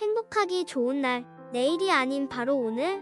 행복하기 좋은 날, 내일이 아닌 바로 오늘.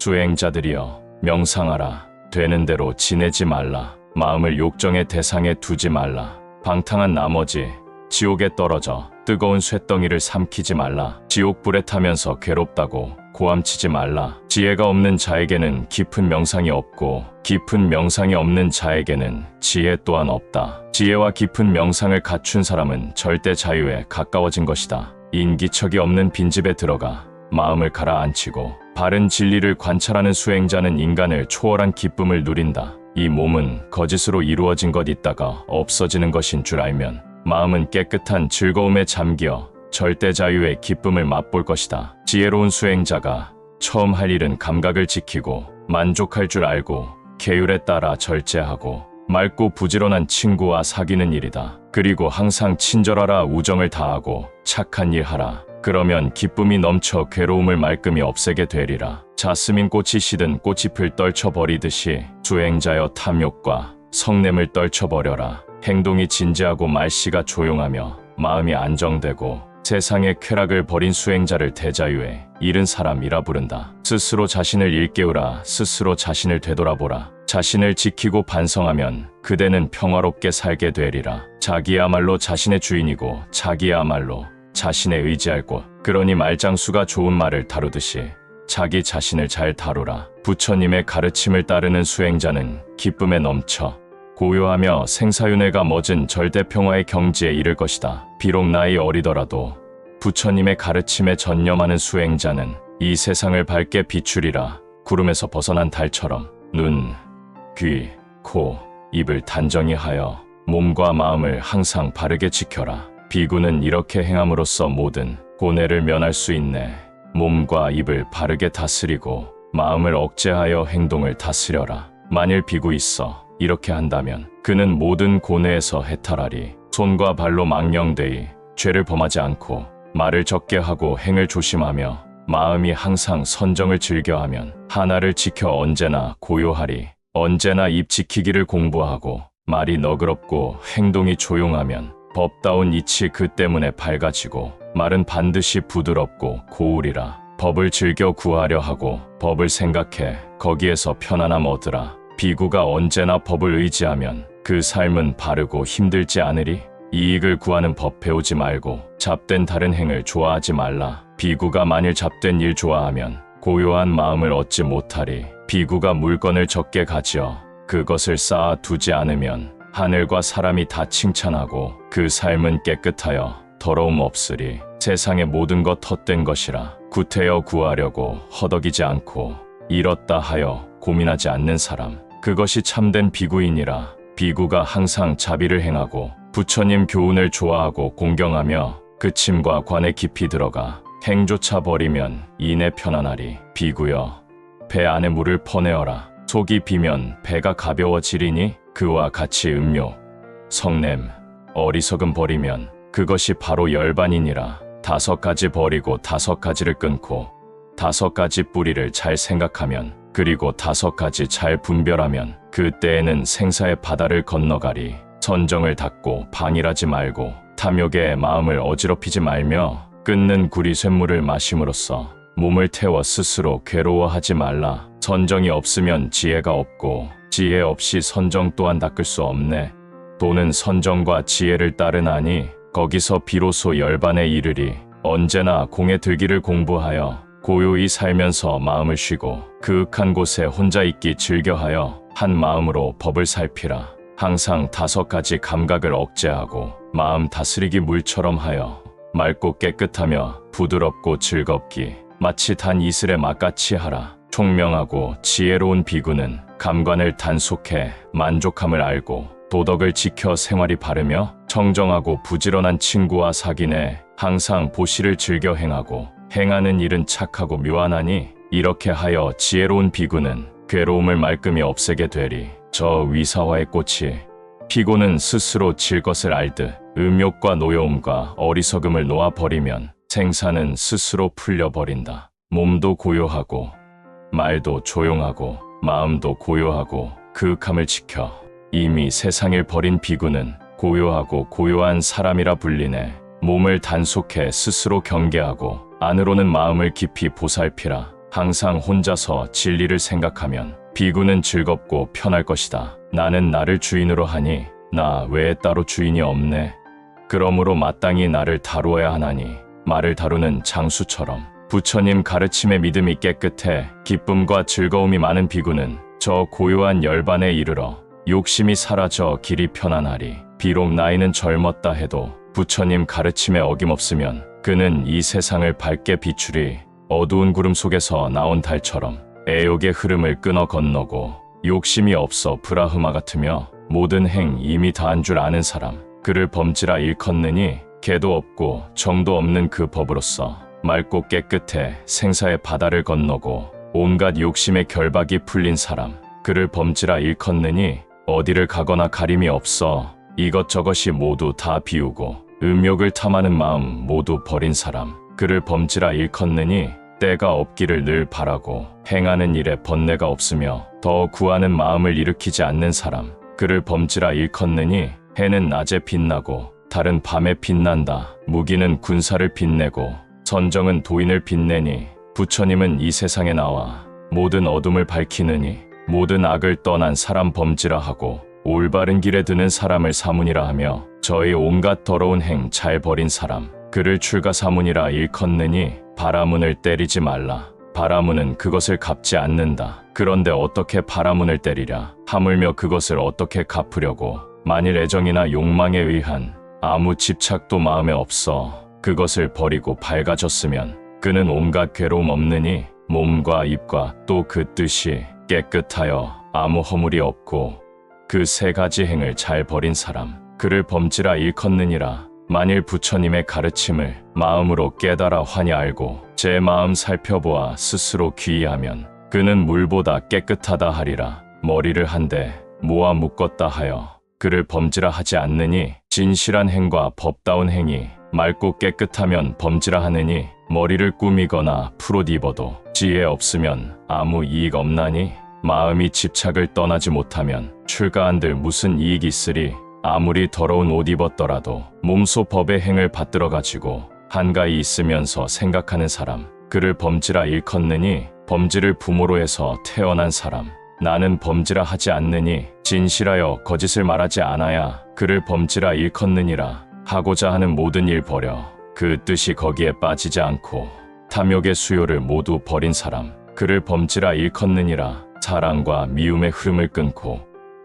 수행자들이여, 명상하라. 되는 대로 지내지 말라. 마음을 욕정의 대상에 두지 말라. 방탕한 나머지 지옥에 떨어져 뜨거운 쇳덩이를 삼키지 말라. 지옥불에 타면서 괴롭다고 고함치지 말라. 지혜가 없는 자에게는 깊은 명상이 없고 깊은 명상이 없는 자에게는 지혜 또한 없다. 지혜와 깊은 명상을 갖춘 사람은 절대 자유에 가까워진 것이다. 인기척이 없는 빈집에 들어가 마음을 가라앉히고 바른 진리를 관찰하는 수행자는 인간을 초월한 기쁨을 누린다. 이 몸은 거짓으로 이루어진 것 있다가 없어지는 것인 줄 알면 마음은 깨끗한 즐거움에 잠겨 절대 자유의 기쁨을 맛볼 것이다. 지혜로운 수행자가 처음 할 일은 감각을 지키고 만족할 줄 알고 계율에 따라 절제하고 맑고 부지런한 친구와 사귀는 일이다. 그리고 항상 친절하라. 우정을 다하고 착한 일 하라. 그러면 기쁨이 넘쳐 괴로움을 말끔히 없애게 되리라. 자스민 꽃이 시든 꽃잎을 떨쳐버리듯이 수행자여 탐욕과 성냄을 떨쳐버려라. 행동이 진지하고 말씨가 조용하며 마음이 안정되고 세상의 쾌락을 버린 수행자를 대자유에 이른 사람이라 부른다. 스스로 자신을 일깨우라. 스스로 자신을 되돌아보라. 자신을 지키고 반성하면 그대는 평화롭게 살게 되리라. 자기야말로 자신의 주인이고 자기야말로 자신의 의지할 곳. 그러니 말장수가 좋은 말을 다루듯이 자기 자신을 잘 다루라. 부처님의 가르침을 따르는 수행자는 기쁨에 넘쳐 고요하며 생사윤회가 멎은 절대평화의 경지에 이를 것이다. 비록 나이 어리더라도 부처님의 가르침에 전념하는 수행자는 이 세상을 밝게 비추리라. 구름에서 벗어난 달처럼 눈, 귀, 코, 입을 단정히 하여 몸과 마음을 항상 바르게 지켜라. 비구는 이렇게 행함으로써 모든 고뇌를 면할 수 있네. 몸과 입을 바르게 다스리고 마음을 억제하여 행동을 다스려라. 만일 비구 있어 이렇게 한다면 그는 모든 고뇌에서 해탈하리. 손과 발로 망령되이 죄를 범하지 않고 말을 적게 하고 행을 조심하며 마음이 항상 선정을 즐겨하면 하나를 지켜 언제나 고요하리. 언제나 입 지키기를 공부하고 말이 너그럽고 행동이 조용하면 법다운 이치 그 때문에 밝아지고 말은 반드시 부드럽고 고우리라. 법을 즐겨 구하려 하고 법을 생각해 거기에서 편안함 얻으라. 비구가 언제나 법을 의지하면 그 삶은 바르고 힘들지 않으리. 이익을 구하는 법 배우지 말고 잡된 다른 행을 좋아하지 말라. 비구가 만일 잡된 일 좋아하면 고요한 마음을 얻지 못하리. 비구가 물건을 적게 가지어 그것을 쌓아 두지 않으면 하늘과 사람이 다 칭찬하고 그 삶은 깨끗하여 더러움 없으리. 세상의 모든 것 헛된 것이라. 구태여 구하려고 허덕이지 않고 잃었다 하여 고민하지 않는 사람, 그것이 참된 비구이니라. 비구가 항상 자비를 행하고 부처님 교훈을 좋아하고 공경하며 그침과 관에 깊이 들어가 행조차 버리면 이내 편안하리. 비구여, 배 안에 물을 퍼내어라. 속이 비면 배가 가벼워지리니 그와 같이 음료, 성냄, 어리석음 버리면 그것이 바로 열반이니라. 5가지 버리고 5가지를 끊고 5가지 뿌리를 잘 생각하면 그리고 5가지 잘 분별하면 그때에는 생사의 바다를 건너가리. 선정을 닫고 방일하지 말고 탐욕에 마음을 어지럽히지 말며 끊는 구리 쇳물을 마심으로써 몸을 태워 스스로 괴로워하지 말라. 선정이 없으면 지혜가 없고 지혜 없이 선정 또한 닦을 수 없네. 도는 선정과 지혜를 따르나니 거기서 비로소 열반에 이르리. 언제나 공에 들기를 공부하여 고요히 살면서 마음을 쉬고 그윽한 곳에 혼자 있기 즐겨하여 한 마음으로 법을 살피라. 항상 5가지 감각을 억제하고 마음 다스리기 물처럼 하여 맑고 깨끗하며 부드럽고 즐겁기 마치 단 이슬의 맛같이 하라. 총명하고 지혜로운 비구는 감관을 단속해 만족함을 알고 도덕을 지켜 생활이 바르며 청정하고 부지런한 친구와 사귀네. 항상 보시를 즐겨 행하고 행하는 일은 착하고 묘안하니 이렇게 하여 지혜로운 비구는 괴로움을 말끔히 없애게 되리. 저 위사화의 꽃이 피고는 스스로 질 것을 알듯 음욕과 노여움과 어리석음을 놓아버리면 생사는 스스로 풀려버린다. 몸도 고요하고 말도 조용하고 마음도 고요하고 그윽함을 지켜 이미 세상을 버린 비구는 고요하고 고요한 사람이라 불리네. 몸을 단속해 스스로 경계하고 안으로는 마음을 깊이 보살피라. 항상 혼자서 진리를 생각하면 비구는 즐겁고 편할 것이다. 나는 나를 주인으로 하니 나 외에 따로 주인이 없네. 그러므로 마땅히 나를 다루어야 하나니 말을 다루는 장수처럼. 부처님 가르침에 믿음이 깨끗해 기쁨과 즐거움이 많은 비구는 저 고요한 열반에 이르러 욕심이 사라져 길이 편안하리. 비록 나이는 젊었다 해도 부처님 가르침에 어김없으면 그는 이 세상을 밝게 비추리. 어두운 구름 속에서 나온 달처럼 애욕의 흐름을 끊어 건너고 욕심이 없어 브라흐마 같으며 모든 행 이미 다한 줄 아는 사람. 그를 범지라 일컫느니 개도 없고 정도 없는 그 법으로서 맑고 깨끗해 생사의 바다를 건너고 온갖 욕심의 결박이 풀린 사람. 그를 범지라 일컫느니 어디를 가거나 가림이 없어 이것저것이 모두 다 비우고 음욕을 탐하는 마음 모두 버린 사람. 그를 범지라 일컫느니 때가 없기를 늘 바라고 행하는 일에 번뇌가 없으며 더 구하는 마음을 일으키지 않는 사람. 그를 범지라 일컫느니 해는 낮에 빛나고 달은 밤에 빛난다. 무기는 군사를 빛내고 선정은 도인을 빛내니 부처님은 이 세상에 나와 모든 어둠을 밝히느니 모든 악을 떠난 사람 범지라 하고 올바른 길에 드는 사람을 사문이라 하며 저의 온갖 더러운 행 잘 버린 사람. 그를 출가 사문이라 일컫느니 바라문을 때리지 말라. 바라문은 그것을 갚지 않는다. 그런데 어떻게 바라문을 때리랴. 하물며 그것을 어떻게 갚으려고. 만일 애정이나 욕망에 의한 아무 집착도 마음에 없어 그것을 버리고 밝아졌으면 그는 온갖 괴로움 없느니 몸과 입과 또 그 뜻이 깨끗하여 아무 허물이 없고 그 세 가지 행을 잘 버린 사람. 그를 범지라 일컫느니라. 만일 부처님의 가르침을 마음으로 깨달아 환히 알고 제 마음 살펴보아 스스로 귀의하면 그는 물보다 깨끗하다 하리라. 머리를 한데 모아 묶었다 하여 그를 범지라 하지 않느니 진실한 행과 법다운 행이 맑고 깨끗하면 범지라 하느니 머리를 꾸미거나 풀옷 입어도 지혜 없으면 아무 이익 없나니 마음이 집착을 떠나지 못하면 출가한들 무슨 이익이 있으리. 아무리 더러운 옷 입었더라도 몸소 법의 행을 받들어 가지고 한가히 있으면서 생각하는 사람. 그를 범지라 일컫느니 범지를 부모로 해서 태어난 사람. 나는 범지라 하지 않느니 진실하여 거짓을 말하지 않아야 그를 범지라 일컫느니라. 하고자 하는 모든 일 버려 그 뜻이 거기에 빠지지 않고 탐욕의 수요를 모두 버린 사람. 그를 범지라 일컫느니라. 사랑과 미움의 흐름을 끊고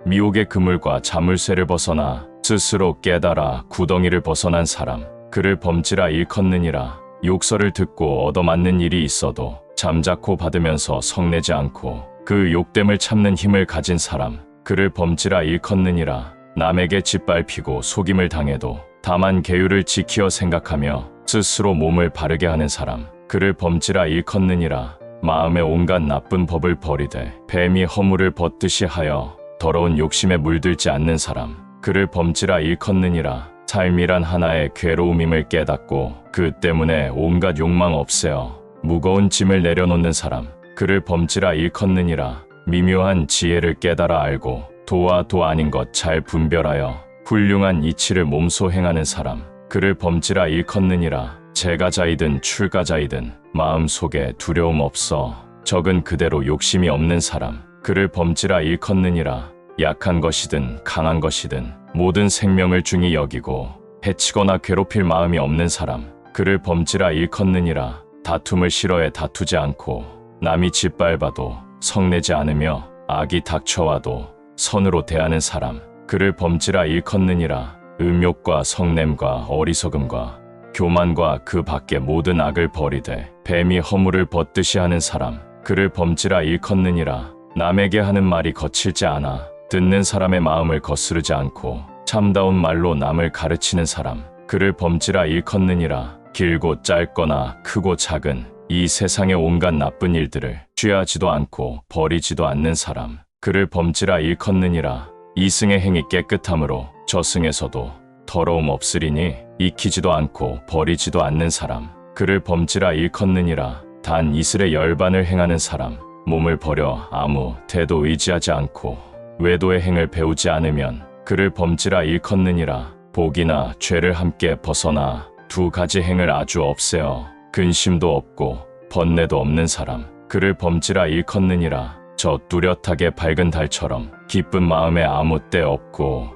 미혹의 그물과 자물쇠를 벗어나 스스로 깨달아 구덩이를 벗어난 사람. 그를 범지라 일컫느니라. 욕설을 듣고 얻어맞는 일이 있어도 잠자코 받으면서 성내지 않고 그 욕됨을 참는 힘을 가진 사람. 그를 범지라 일컫느니라. 남에게 짓밟히고 속임을 당해도 다만 계율을 지키어 생각하며 스스로 몸을 바르게 하는 사람. 그를 범지라 일컫느니라. 마음의 온갖 나쁜 법을 버리되 뱀이 허물을 벗듯이 하여 더러운 욕심에 물들지 않는 사람. 그를 범지라 일컫느니라. 삶이란 하나의 괴로움임을 깨닫고 그 때문에 온갖 욕망 없애어 무거운 짐을 내려놓는 사람. 그를 범지라 일컫느니라. 미묘한 지혜를 깨달아 알고 도와 도 아닌 것 잘 분별하여 훌륭한 이치를 몸소 행하는 사람. 그를 범지라 일컫느니라. 재가자이든 출가자이든 마음속에 두려움 없어 적은 그대로 욕심이 없는 사람. 그를 범지라 일컫느니라. 약한 것이든 강한 것이든 모든 생명을 중히 여기고 해치거나 괴롭힐 마음이 없는 사람. 그를 범지라 일컫느니라. 다툼을 싫어해 다투지 않고 남이 짓밟아도 성내지 않으며 악이 닥쳐와도 선으로 대하는 사람. 그를 범지라 일컫느니라. 음욕과 성냄과 어리석음과 교만과 그 밖의 모든 악을 버리되 뱀이 허물을 벗듯이 하는 사람. 그를 범지라 일컫느니라. 남에게 하는 말이 거칠지 않아 듣는 사람의 마음을 거스르지 않고 참다운 말로 남을 가르치는 사람. 그를 범지라 일컫느니라. 길고 짧거나 크고 작은 이 세상의 온갖 나쁜 일들을 취하지도 않고 버리지도 않는 사람. 그를 범지라 일컫느니라. 이승의 행이 깨끗함으로 저승에서도 더러움 없으리니 익히지도 않고 버리지도 않는 사람. 그를 범지라 일컫느니라. 단 이슬의 열반을 행하는 사람. 몸을 버려 아무 태도 의지하지 않고 외도의 행을 배우지 않으면 그를 범지라 일컫느니라. 복이나 죄를 함께 벗어나 두 가지 행을 아주 없애어 근심도 없고 번뇌도 없는 사람, 그를 범지라 일컫느니라. 저 뚜렷하게 밝은 달처럼 기쁜 마음에 아무 때 없고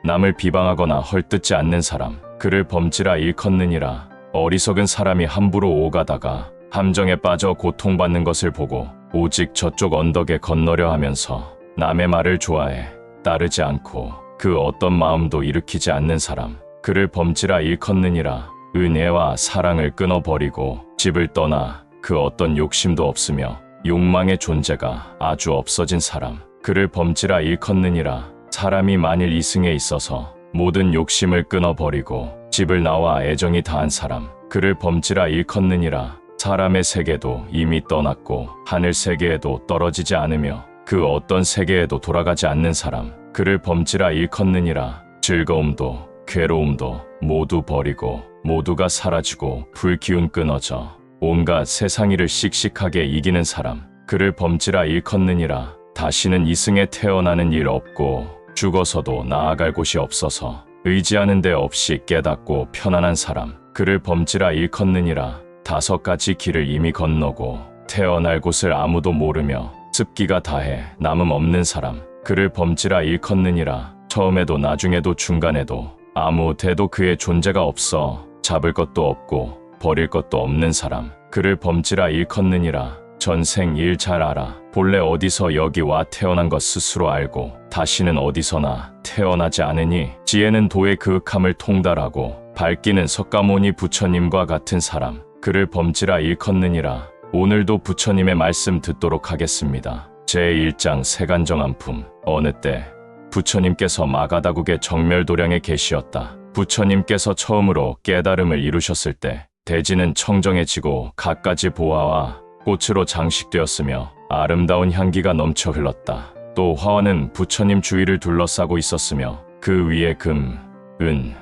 남을 비방하거나 헐뜯지 않는 사람, 그를 범지라 일컫느니라. 어리석은 사람이 함부로 오가다가 함정에 빠져 고통받는 것을 보고 오직 저쪽 언덕에 건너려 하면서 남의 말을 좋아해 따르지 않고 그 어떤 마음도 일으키지 않는 사람, 그를 범지라 일컫느니라. 은혜와 사랑을 끊어버리고 집을 떠나 그 어떤 욕심도 없으며 욕망의 존재가 아주 없어진 사람, 그를 범지라 일컫느니라. 사람이 만일 이승에 있어서 모든 욕심을 끊어버리고 집을 나와 애정이 다한 사람, 그를 범지라 일컫느니라. 사람의 세계도 이미 떠났고 하늘 세계에도 떨어지지 않으며 그 어떤 세계에도 돌아가지 않는 사람, 그를 범지라 일컫느니라. 즐거움도 괴로움도 모두 버리고 모두가 사라지고 불기운 끊어져 온갖 세상 일을 씩씩하게 이기는 사람, 그를 범지라 일컫느니라. 다시는 이승에 태어나는 일 없고 죽어서도 나아갈 곳이 없어서 의지하는 데 없이 깨닫고 편안한 사람, 그를 범지라 일컫느니라. 5가지 길을 이미 건너고 태어날 곳을 아무도 모르며 습기가 다해 남음 없는 사람, 그를 범지라 일컫느니라. 처음에도 나중에도 중간에도 아무 데도 그의 존재가 없어 잡을 것도 없고 버릴 것도 없는 사람, 그를 범지라 일컫느니라. 전생 일 잘 알아. 본래 어디서 여기 와 태어난 것 스스로 알고 다시는 어디서나 태어나지 않으니 지혜는 도의 그윽함을 통달하고 밝기는 석가모니 부처님과 같은 사람, 그를 범지라 일컫느니라. 오늘도 부처님의 말씀 듣도록 하겠습니다. 제1장 세간정암품. 어느 때 부처님께서 마가다국의 정멸도량에 계시었다. 부처님께서 처음으로 깨달음을 이루셨을 때 대지는 청정해지고 갖가지 보화와 꽃으로 장식되었으며 아름다운 향기가 넘쳐 흘렀다. 또 화환은 부처님 주위를 둘러싸고 있었으며 그 위에 금, 은,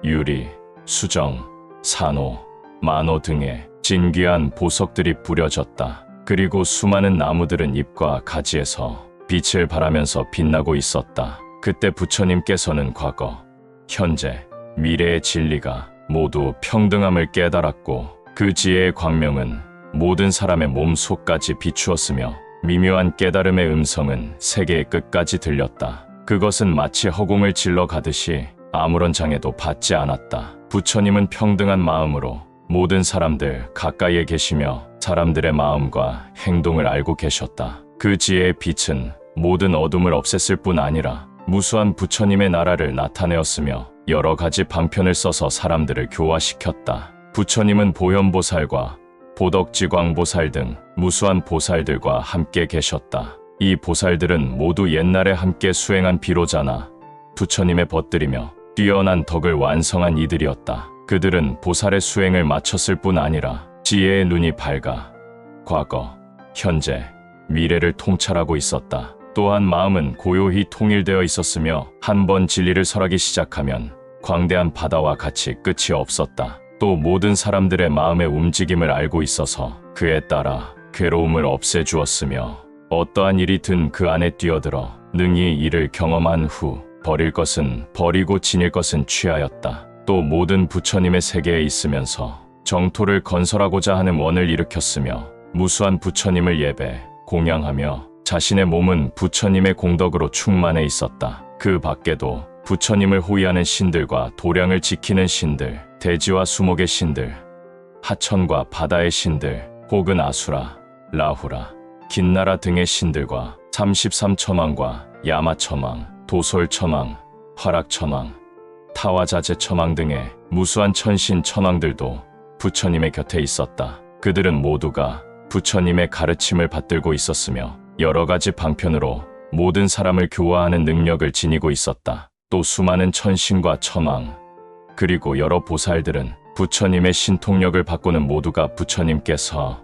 유리, 수정, 산호, 만호 등의 진귀한 보석들이 뿌려졌다. 그리고 수많은 나무들은 잎과 가지에서 빛을 발하면서 빛나고 있었다. 그때 부처님께서는 과거, 현재, 미래의 진리가 모두 평등함을 깨달았고 그 지혜의 광명은 모든 사람의 몸속까지 비추었으며 미묘한 깨달음의 음성은 세계의 끝까지 들렸다. 그것은 마치 허공을 질러 가듯이 아무런 장애도 받지 않았다. 부처님은 평등한 마음으로 모든 사람들 가까이에 계시며 사람들의 마음과 행동을 알고 계셨다. 그 지혜의 빛은 모든 어둠을 없앴을 뿐 아니라 무수한 부처님의 나라를 나타내었으며 여러 가지 방편을 써서 사람들을 교화시켰다. 부처님은 보현보살과 보덕지광보살 등 무수한 보살들과 함께 계셨다. 이 보살들은 모두 옛날에 함께 수행한 비로자나 부처님의 벗들이며 뛰어난 덕을 완성한 이들이었다. 그들은 보살의 수행을 마쳤을 뿐 아니라 지혜의 눈이 밝아 과거, 현재, 미래를 통찰하고 있었다. 또한 마음은 고요히 통일되어 있었으며 한 번 진리를 설하기 시작하면 광대한 바다와 같이 끝이 없었다. 또 모든 사람들의 마음의 움직임을 알고 있어서 그에 따라 괴로움을 없애주었으며 어떠한 일이 든 그 안에 뛰어들어 능히 이를 경험한 후 버릴 것은 버리고 지닐 것은 취하였다. 또 모든 부처님의 세계에 있으면서 정토를 건설하고자 하는 원을 일으켰으며 무수한 부처님을 예배, 공양하며 자신의 몸은 부처님의 공덕으로 충만해 있었다. 그 밖에도 부처님을 호위하는 신들과 도량을 지키는 신들, 대지와 수목의 신들, 하천과 바다의 신들, 혹은 아수라, 라후라, 긴나라 등의 신들과 33천왕과 야마천왕, 도솔천왕, 화락천왕, 타와자재천왕 등의 무수한 천신 천왕들도 부처님의 곁에 있었다. 그들은 모두가 부처님의 가르침을 받들고 있었으며 여러 가지 방편으로 모든 사람을 교화하는 능력을 지니고 있었다. 또 수많은 천신과 천왕, 그리고 여러 보살들은 부처님의 신통력을 받고는 모두가 부처님께서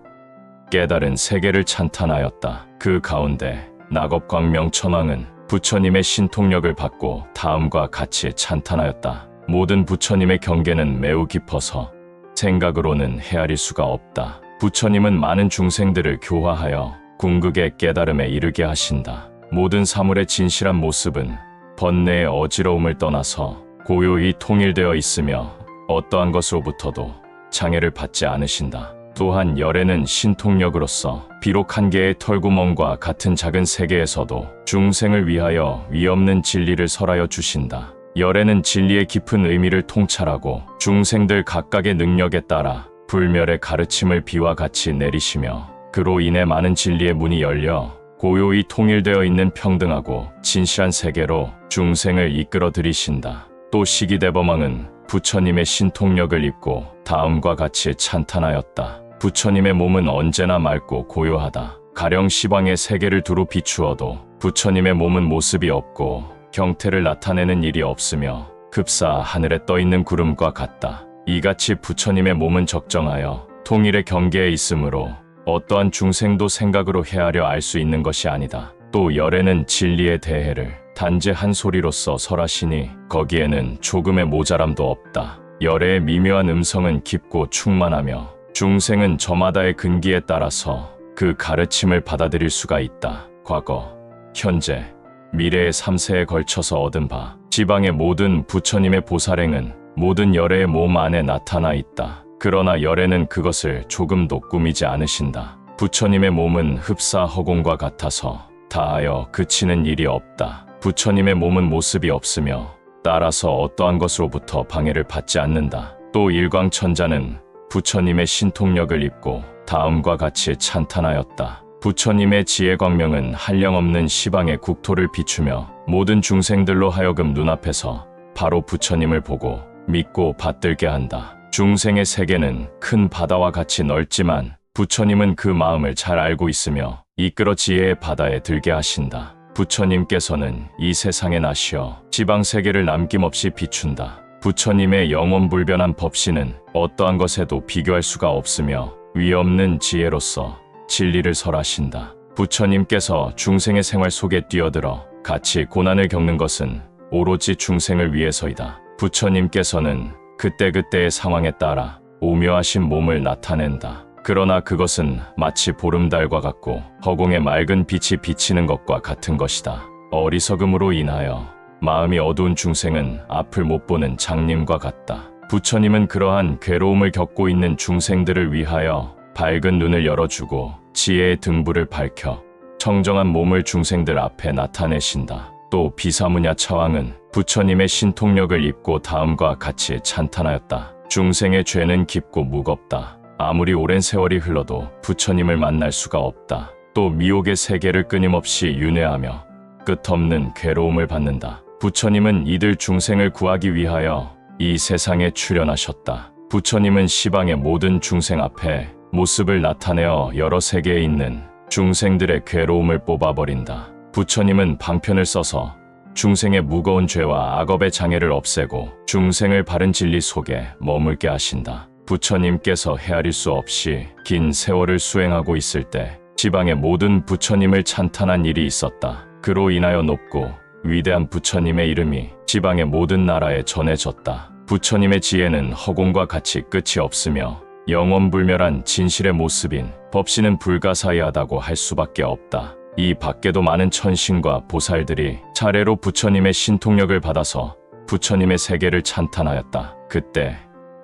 깨달은 세계를 찬탄하였다. 그 가운데 낙업광명천왕은 부처님의 신통력을 받고 다음과 같이 찬탄하였다. 모든 부처님의 경계는 매우 깊어서 생각으로는 헤아릴 수가 없다. 부처님은 많은 중생들을 교화하여 궁극의 깨달음에 이르게 하신다. 모든 사물의 진실한 모습은 번뇌의 어지러움을 떠나서 고요히 통일되어 있으며 어떠한 것으로부터도 장애를 받지 않으신다. 또한 열애는 신통력으로서 비록 한 개의 털구멍과 같은 작은 세계에서도 중생을 위하여 위없는 진리를 설하여 주신다. 열애는 진리의 깊은 의미를 통찰하고 중생들 각각의 능력에 따라 불멸의 가르침을 비와 같이 내리시며 그로 인해 많은 진리의 문이 열려 고요히 통일되어 있는 평등하고 진실한 세계로 중생을 이끌어 들이신다. 또 시기대범왕은 부처님의 신통력을 입고 다음과 같이 찬탄하였다. 부처님의 몸은 언제나 맑고 고요하다. 가령 시방의 세계를 두루 비추어도 부처님의 몸은 모습이 없고 형태를 나타내는 일이 없으며 급사 하늘에 떠있는 구름과 같다. 이같이 부처님의 몸은 적정하여 통일의 경계에 있으므로 어떠한 중생도 생각으로 헤아려 알 수 있는 것이 아니다. 또 열애는 진리의 대해를 단지 한 소리로서 설하시니 거기에는 조금의 모자람도 없다. 열애의 미묘한 음성은 깊고 충만하며 중생은 저마다의 근기에 따라서 그 가르침을 받아들일 수가 있다. 과거, 현재, 미래의 3세에 걸쳐서 얻은 바 지방의 모든 부처님의 보살행은 모든 열애의 몸 안에 나타나 있다. 그러나 열애는 그것을 조금도 꾸미지 않으신다. 부처님의 몸은 흡사 허공과 같아서 다하여 그치는 일이 없다. 부처님의 몸은 모습이 없으며 따라서 어떠한 것으로부터 방해를 받지 않는다. 또 일광천자는 부처님의 신통력을 입고 다음과 같이 찬탄하였다. 부처님의 지혜광명은 한량없는 시방의 국토를 비추며 모든 중생들로 하여금 눈앞에서 바로 부처님을 보고 믿고 받들게 한다. 중생의 세계는 큰 바다와 같이 넓지만 부처님은 그 마음을 잘 알고 있으며 이끌어 지혜의 바다에 들게 하신다. 부처님께서는 이 세상에 나시어 지방세계를 남김없이 비춘다. 부처님의 영원불변한 법신은 어떠한 것에도 비교할 수가 없으며 위없는 지혜로서 진리를 설하신다. 부처님께서 중생의 생활 속에 뛰어들어 같이 고난을 겪는 것은 오로지 중생을 위해서이다. 부처님께서는 그때그때의 상황에 따라 오묘하신 몸을 나타낸다. 그러나 그것은 마치 보름달과 같고 허공에 맑은 빛이 비치는 것과 같은 것이다. 어리석음으로 인하여 마음이 어두운 중생은 앞을 못 보는 장님과 같다. 부처님은 그러한 괴로움을 겪고 있는 중생들을 위하여 밝은 눈을 열어주고 지혜의 등불을 밝혀 청정한 몸을 중생들 앞에 나타내신다. 또 비사무냐 차왕은 부처님의 신통력을 입고 다음과 같이 찬탄하였다. 중생의 죄는 깊고 무겁다. 아무리 오랜 세월이 흘러도 부처님을 만날 수가 없다. 또 미혹의 세계를 끊임없이 윤회하며 끝없는 괴로움을 받는다. 부처님은 이들 중생을 구하기 위하여 이 세상에 출현하셨다. 부처님은 시방의 모든 중생 앞에 모습을 나타내어 여러 세계에 있는 중생들의 괴로움을 뽑아버린다. 부처님은 방편을 써서 중생의 무거운 죄와 악업의 장애를 없애고 중생을 바른 진리 속에 머물게 하신다. 부처님께서 헤아릴 수 없이 긴 세월을 수행하고 있을 때 지방의 모든 부처님을 찬탄한 일이 있었다. 그로 인하여 높고 위대한 부처님의 이름이 지방의 모든 나라에 전해졌다. 부처님의 지혜는 허공과 같이 끝이 없으며 영원불멸한 진실의 모습인 법신은 불가사의하다고 할 수밖에 없다. 이 밖에도 많은 천신과 보살들이 차례로 부처님의 신통력을 받아서 부처님의 세계를 찬탄하였다. 그때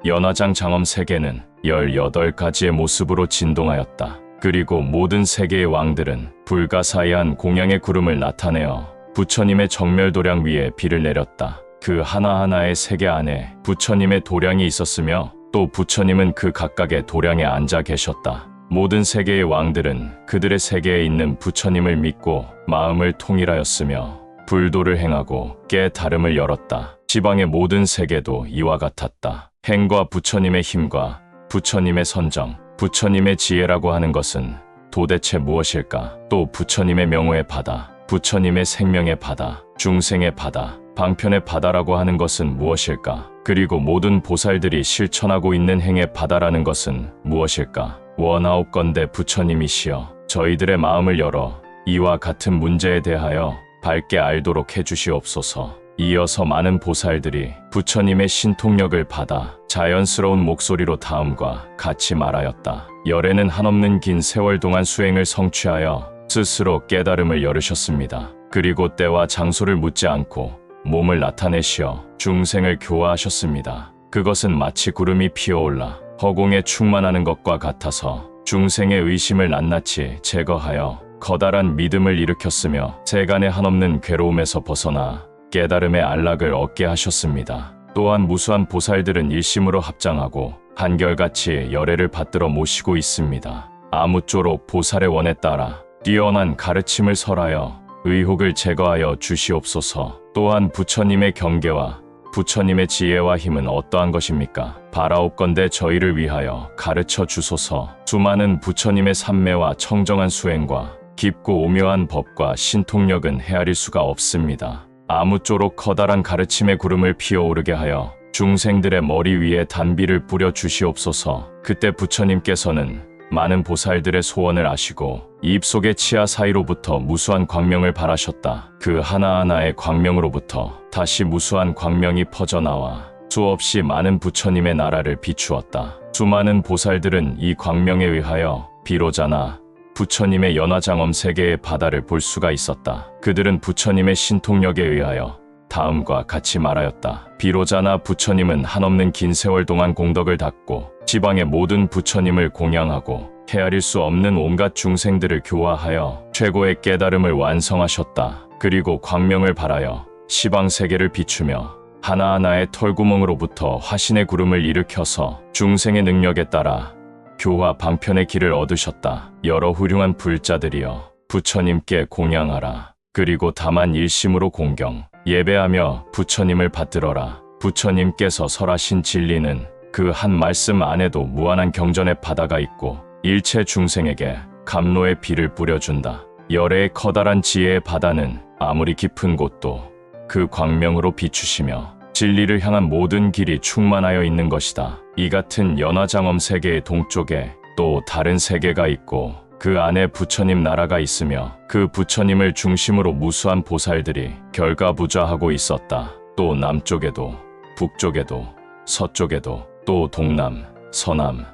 연화장 장엄 세계는 18가지의 모습으로 진동하였다. 그리고 모든 세계의 왕들은 불가사의한 공양의 구름을 나타내어 부처님의 정멸도량 위에 비를 내렸다. 그 하나하나의 세계 안에 부처님의 도량이 있었으며 또 부처님은 그 각각의 도량에 앉아 계셨다. 모든 세계의 왕들은 그들의 세계에 있는 부처님을 믿고 마음을 통일하였으며 불도를 행하고 깨달음을 열었다. 지방의 모든 세계도 이와 같았다. 행과 부처님의 힘과 부처님의 선정, 부처님의 지혜라고 하는 것은 도대체 무엇일까? 또 부처님의 명호의 바다, 부처님의 생명의 바다, 중생의 바다, 방편의 바다라고 하는 것은 무엇일까? 그리고 모든 보살들이 실천하고 있는 행의 바다라는 것은 무엇일까? 원하옵건대 부처님이시여 저희들의 마음을 열어 이와 같은 문제에 대하여 밝게 알도록 해주시옵소서. 이어서 많은 보살들이 부처님의 신통력을 받아 자연스러운 목소리로 다음과 같이 말하였다. 열애는 한없는 긴 세월 동안 수행을 성취하여 스스로 깨달음을 열으셨습니다. 그리고 때와 장소를 묻지 않고 몸을 나타내시어 중생을 교화하셨습니다. 그것은 마치 구름이 피어올라 허공에 충만하는 것과 같아서 중생의 의심을 낱낱이 제거하여 커다란 믿음을 일으켰으며 세간의 한없는 괴로움에서 벗어나 깨달음의 안락을 얻게 하셨습니다. 또한 무수한 보살들은 일심으로 합장하고 한결같이 열애를 받들어 모시고 있습니다. 아무쪼록 보살의 원에 따라 뛰어난 가르침을 설하여 의혹을 제거하여 주시옵소서. 또한 부처님의 경계와 부처님의 지혜와 힘은 어떠한 것입니까? 바라옵건대 저희를 위하여 가르쳐 주소서. 수많은 부처님의 삼매와 청정한 수행과 깊고 오묘한 법과 신통력은 헤아릴 수가 없습니다. 아무쪼록 커다란 가르침의 구름을 피어오르게 하여 중생들의 머리 위에 단비를 뿌려 주시옵소서. 그때 부처님께서는 많은 보살들의 소원을 아시고 입속의 치아 사이로부터 무수한 광명을 발하셨다. 그 하나하나의 광명으로부터 다시 무수한 광명이 퍼져나와 수없이 많은 부처님의 나라를 비추었다. 수많은 보살들은 이 광명에 의하여 비로자나 부처님의 연화장엄 세계의 바다를 볼 수가 있었다. 그들은 부처님의 신통력에 의하여 다음과 같이 말하였다. 비로자나 부처님은 한없는 긴 세월 동안 공덕을 닦고 지방의 모든 부처님을 공양하고 헤아릴 수 없는 온갖 중생들을 교화하여 최고의 깨달음을 완성하셨다. 그리고 광명을 발하여 시방 세계를 비추며 하나하나의 털구멍으로부터 화신의 구름을 일으켜서 중생의 능력에 따라 교화 방편의 길을 얻으셨다. 여러 훌륭한 불자들이여 부처님께 공양하라. 그리고 다만 일심으로 공경, 예배하며 부처님을 받들어라. 부처님께서 설하신 진리는 그 한 말씀 안에도 무한한 경전의 바다가 있고 일체 중생에게 감로의 비를 뿌려준다. 열애의 커다란 지혜의 바다는 아무리 깊은 곳도 그 광명으로 비추시며 진리를 향한 모든 길이 충만하여 있는 것이다. 이 같은 연화장엄 세계의 동쪽에 또 다른 세계가 있고 그 안에 부처님 나라가 있으며 그 부처님을 중심으로 무수한 보살들이 결가부좌하고 있었다. 또 남쪽에도 북쪽에도 서쪽에도 또 동남, 서남,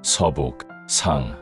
서북, 상,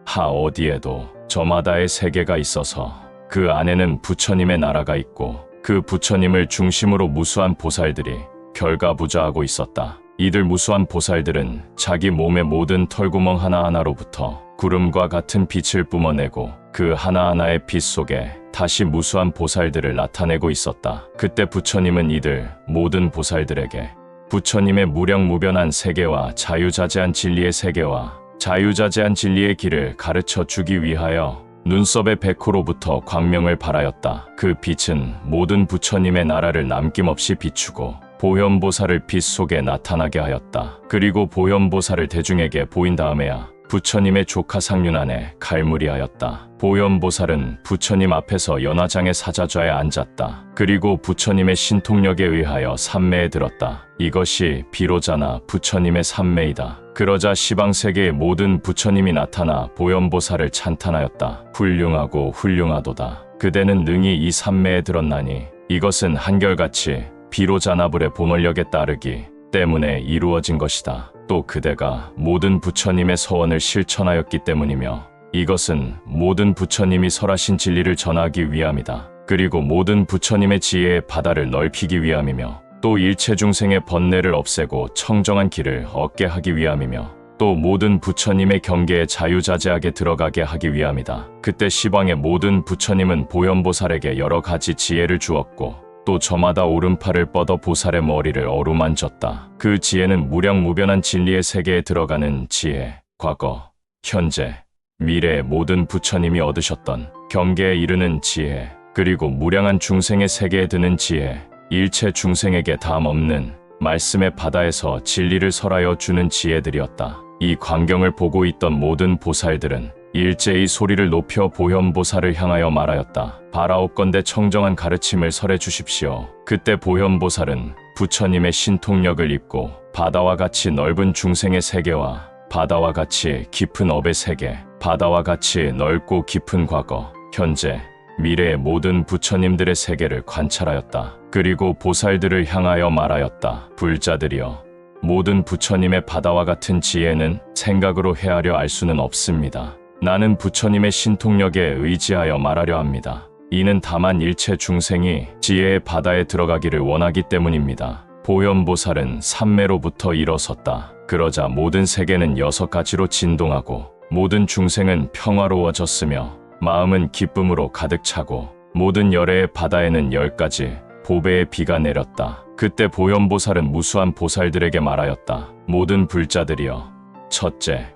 하 어디에도 저마다의 세계가 있어서 그 안에는 부처님의 나라가 있고 그 부처님을 중심으로 무수한 보살들이 결가부좌하고 있었다. 이들 무수한 보살들은 자기 몸의 모든 털구멍 하나하나로부터 구름과 같은 빛을 뿜어내고 그 하나하나의 빛 속에 다시 무수한 보살들을 나타내고 있었다. 그때 부처님은 이들 모든 보살들에게 부처님의 무량무변한 세계와 자유자재한 진리의 세계와 자유자재한 진리의 길을 가르쳐 주기 위하여 눈썹의 백호로부터 광명을 발하였다. 그 빛은 모든 부처님의 나라를 남김없이 비추고 보현보살을 빛 속에 나타나게 하였다. 그리고 보현보살을 대중에게 보인 다음에야 부처님의 조카 상륜안에 갈무리하였다. 보현보살은 부처님 앞에서 연화장의 사자좌에 앉았다. 그리고 부처님의 신통력에 의하여 삼매에 들었다. 이것이 비로자나 부처님의 삼매이다. 그러자 시방세계의 모든 부처님이 나타나 보현보살을 찬탄하였다. 훌륭하고 훌륭하도다. 그대는 능히 이 삼매에 들었나니 이것은 한결같이 비로자나불의 본원력에 따르기 때문에 이루어진 것이다. 또 그대가 모든 부처님의 서원을 실천하였기 때문이며 이것은 모든 부처님이 설하신 진리를 전하기 위함이다. 그리고 모든 부처님의 지혜의 바다를 넓히기 위함이며 또 일체 중생의 번뇌를 없애고 청정한 길을 얻게 하기 위함이며 또 모든 부처님의 경계에 자유자재하게 들어가게 하기 위함이다. 그때 시방의 모든 부처님은 보현보살에게 여러 가지 지혜를 주었고 또 저마다 오른팔을 뻗어 보살의 머리를 어루만졌다. 그 지혜는 무량무변한 진리의 세계에 들어가는 지혜, 과거, 현재, 미래의 모든 부처님이 얻으셨던 경계에 이르는 지혜, 그리고 무량한 중생의 세계에 드는 지혜, 일체 중생에게 담 없는 말씀의 바다에서 진리를 설하여 주는 지혜들이었다. 이 광경을 보고 있던 모든 보살들은 일제히 소리를 높여 보현보살을 향하여 말하였다. 바라옵건대 청정한 가르침을 설해 주십시오. 그때 보현보살은 부처님의 신통력을 입고 바다와 같이 넓은 중생의 세계와 바다와 같이 깊은 업의 세계, 바다와 같이 넓고 깊은 과거, 현재, 미래의 모든 부처님들의 세계를 관찰하였다. 그리고 보살들을 향하여 말하였다. 불자들이여, 모든 부처님의 바다와 같은 지혜는 생각으로 헤아려 알 수는 없습니다. 나는 부처님의 신통력에 의지하여 말하려 합니다. 이는 다만 일체 중생이 지혜의 바다에 들어가기를 원하기 때문입니다. 보현보살은 삼매로부터 일어섰다. 그러자 모든 세계는 6가지로 진동하고 모든 중생은 평화로워졌으며 마음은 기쁨으로 가득 차고 모든 열애의 바다에는 10가지 보배의 비가 내렸다. 그때 보현보살은 무수한 보살들에게 말하였다. 모든 불자들이여, 첫째,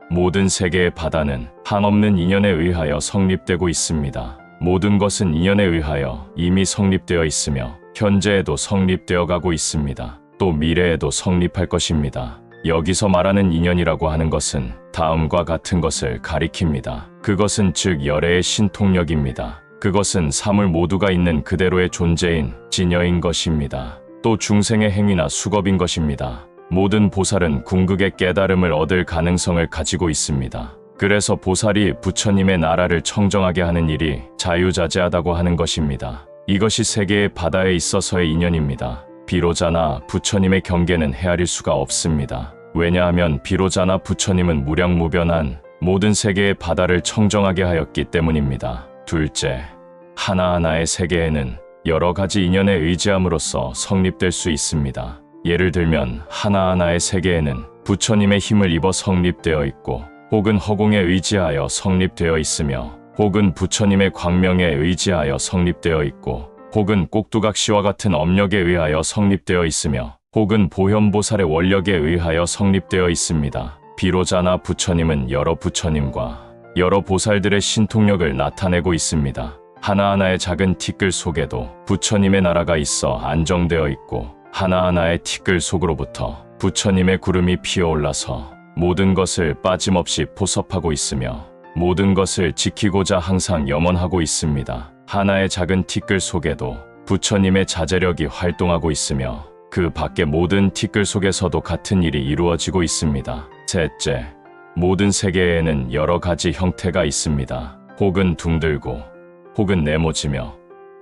모든 세계의 바다는 한없는 인연에 의하여 성립되고 있습니다. 모든 것은 인연에 의하여 이미 성립되어 있으며 현재에도 성립되어 가고 있습니다. 또 미래에도 성립할 것입니다. 여기서 말하는 인연이라고 하는 것은 다음과 같은 것을 가리킵니다. 그것은 즉 열애의 신통력입니다. 그것은 사물 모두가 있는 그대로의 존재인 진여인 것입니다. 또 중생의 행위나 수겁인 것입니다. 모든 보살은 궁극의 깨달음을 얻을 가능성을 가지고 있습니다. 그래서 보살이 부처님의 나라를 청정하게 하는 일이 자유자재하다고 하는 것입니다. 이것이 세계의 바다에 있어서의 인연입니다. 비로자나 부처님의 경계는 헤아릴 수가 없습니다. 왜냐하면 비로자나 부처님은 무량무변한 모든 세계의 바다를 청정하게 하였기 때문입니다. 둘째, 하나하나의 세계에는 여러 가지 인연에 의지함으로써 성립될 수 있습니다. 예를 들면 하나하나의 세계에는 부처님의 힘을 입어 성립되어 있고 혹은 허공에 의지하여 성립되어 있으며 혹은 부처님의 광명에 의지하여 성립되어 있고 혹은 꼭두각시와 같은 업력에 의하여 성립되어 있으며 혹은 보현보살의 원력에 의하여 성립되어 있습니다. 비로자나 부처님은 여러 부처님과 여러 보살들의 신통력을 나타내고 있습니다. 하나하나의 작은 티끌 속에도 부처님의 나라가 있어 안정되어 있고 하나하나의 티끌 속으로부터 부처님의 구름이 피어올라서 모든 것을 빠짐없이 포섭하고 있으며 모든 것을 지키고자 항상 염원하고 있습니다. 하나의 작은 티끌 속에도 부처님의 자제력이 활동하고 있으며 그 밖의 모든 티끌 속에서도 같은 일이 이루어지고 있습니다. 셋째, 모든 세계에는 여러 가지 형태가 있습니다. 혹은 둥들고 혹은 네모지며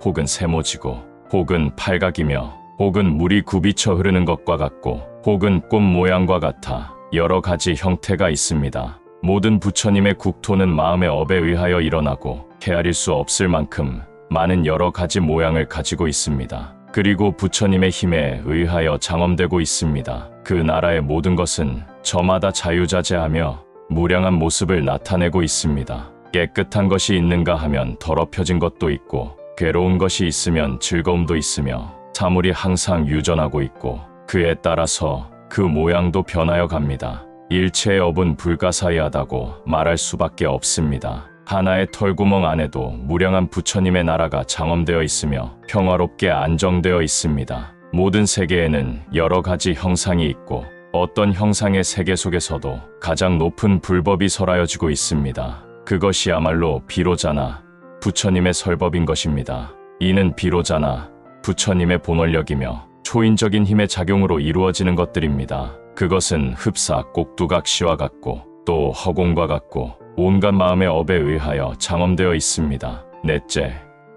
혹은 세모지고 혹은 팔각이며 혹은 물이 굽이쳐 흐르는 것과 같고 혹은 꽃 모양과 같아 여러 가지 형태가 있습니다. 모든 부처님의 국토는 마음의 업에 의하여 일어나고 헤아릴 수 없을 만큼 많은 여러 가지 모양을 가지고 있습니다. 그리고 부처님의 힘에 의하여 장엄되고 있습니다. 그 나라의 모든 것은 저마다 자유자재하며 무량한 모습을 나타내고 있습니다. 깨끗한 것이 있는가 하면 더럽혀진 것도 있고 괴로운 것이 있으면 즐거움도 있으며 사물이 항상 유전하고 있고 그에 따라서 그 모양도 변하여 갑니다. 일체의 업은 불가사의하다고 말할 수밖에 없습니다. 하나의 털구멍 안에도 무량한 부처님의 나라가 장엄되어 있으며 평화롭게 안정되어 있습니다. 모든 세계에는 여러 가지 형상이 있고 어떤 형상의 세계 속에서도 가장 높은 불법이 설하여지고 있습니다. 그것이야말로 비로자나 부처님의 설법인 것입니다. 이는 비로자나 부처님의 본원력이며 초인적인 힘의 작용으로 이루어지는 것들입니다. 그것은 흡사 꼭두각시와 같고 또 허공과 같고 온갖 마음의 업에 의하여 장엄되어 있습니다. 넷째,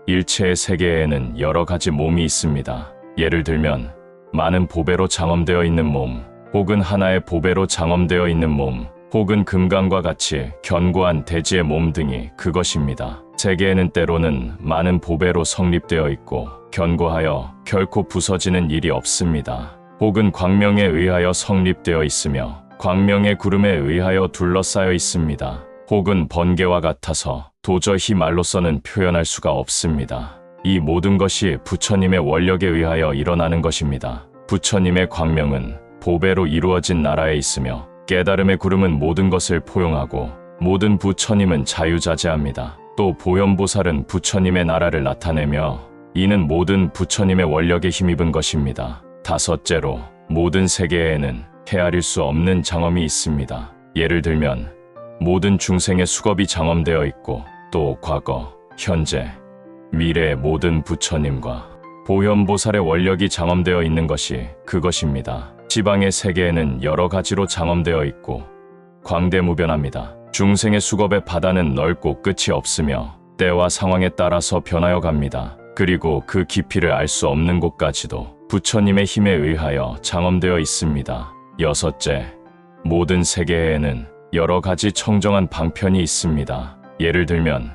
일체의 세계에는 여러 가지 몸이 있습니다. 예를 들면 많은 보배로 장엄되어 있는 몸, 혹은 하나의 보배로 장엄되어 있는 몸, 혹은 금강과 같이 견고한 대지의 몸 등이 그것입니다. 세계에는 때로는 많은 보배로 성립되어 있고 견고하여 결코 부서지는 일이 없습니다. 혹은 광명에 의하여 성립되어 있으며 광명의 구름에 의하여 둘러싸여 있습니다. 혹은 번개와 같아서 도저히 말로서는 표현할 수가 없습니다. 이 모든 것이 부처님의 원력에 의하여 일어나는 것입니다. 부처님의 광명은 보배로 이루어진 나라에 있으며 깨달음의 구름은 모든 것을 포용하고 모든 부처님은 자유자재합니다. 또 보현보살은 부처님의 나라를 나타내며 이는 모든 부처님의 원력에 힘입은 것입니다. 다섯째로, 모든 세계에는 헤아릴 수 없는 장엄이 있습니다. 예를 들면 모든 중생의 수겁이 장엄되어 있고 또 과거, 현재, 미래의 모든 부처님과 보현보살의 원력이 장엄되어 있는 것이 그것입니다. 지방의 세계에는 여러 가지로 장엄되어 있고 광대무변합니다. 중생의 수겁의 바다는 넓고 끝이 없으며 때와 상황에 따라서 변하여 갑니다. 그리고 그 깊이를 알 수 없는 곳까지도 부처님의 힘에 의하여 장엄되어 있습니다. 여섯째, 모든 세계에는 여러 가지 청정한 방편이 있습니다. 예를 들면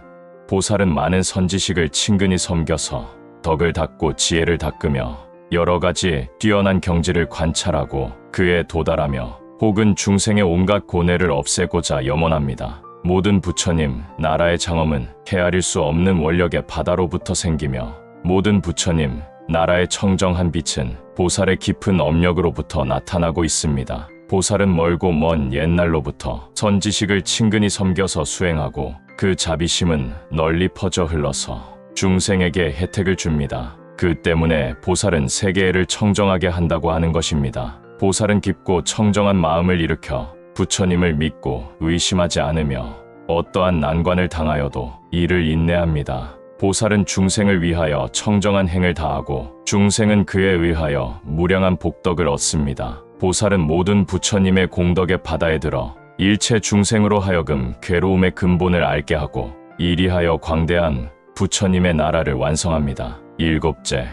보살은 많은 선지식을 친근히 섬겨서 덕을 닦고 지혜를 닦으며 여러 가지 뛰어난 경지를 관찰하고 그에 도달하며 혹은 중생의 온갖 고뇌를 없애고자 염원합니다. 모든 부처님, 나라의 장엄은 헤아릴 수 없는 원력의 바다로부터 생기며 모든 부처님, 나라의 청정한 빛은 보살의 깊은 업력으로부터 나타나고 있습니다. 보살은 멀고 먼 옛날로부터 선지식을 친근히 섬겨서 수행하고 그 자비심은 널리 퍼져 흘러서 중생에게 혜택을 줍니다. 그 때문에 보살은 세계를 청정하게 한다고 하는 것입니다. 보살은 깊고 청정한 마음을 일으켜 부처님을 믿고 의심하지 않으며 어떠한 난관을 당하여도 이를 인내합니다. 보살은 중생을 위하여 청정한 행을 다하고 중생은 그에 의하여 무량한 복덕을 얻습니다. 보살은 모든 부처님의 공덕의 바다에 들어 일체 중생으로 하여금 괴로움의 근본을 알게 하고 이리하여 광대한 부처님의 나라를 완성합니다. 일곱째,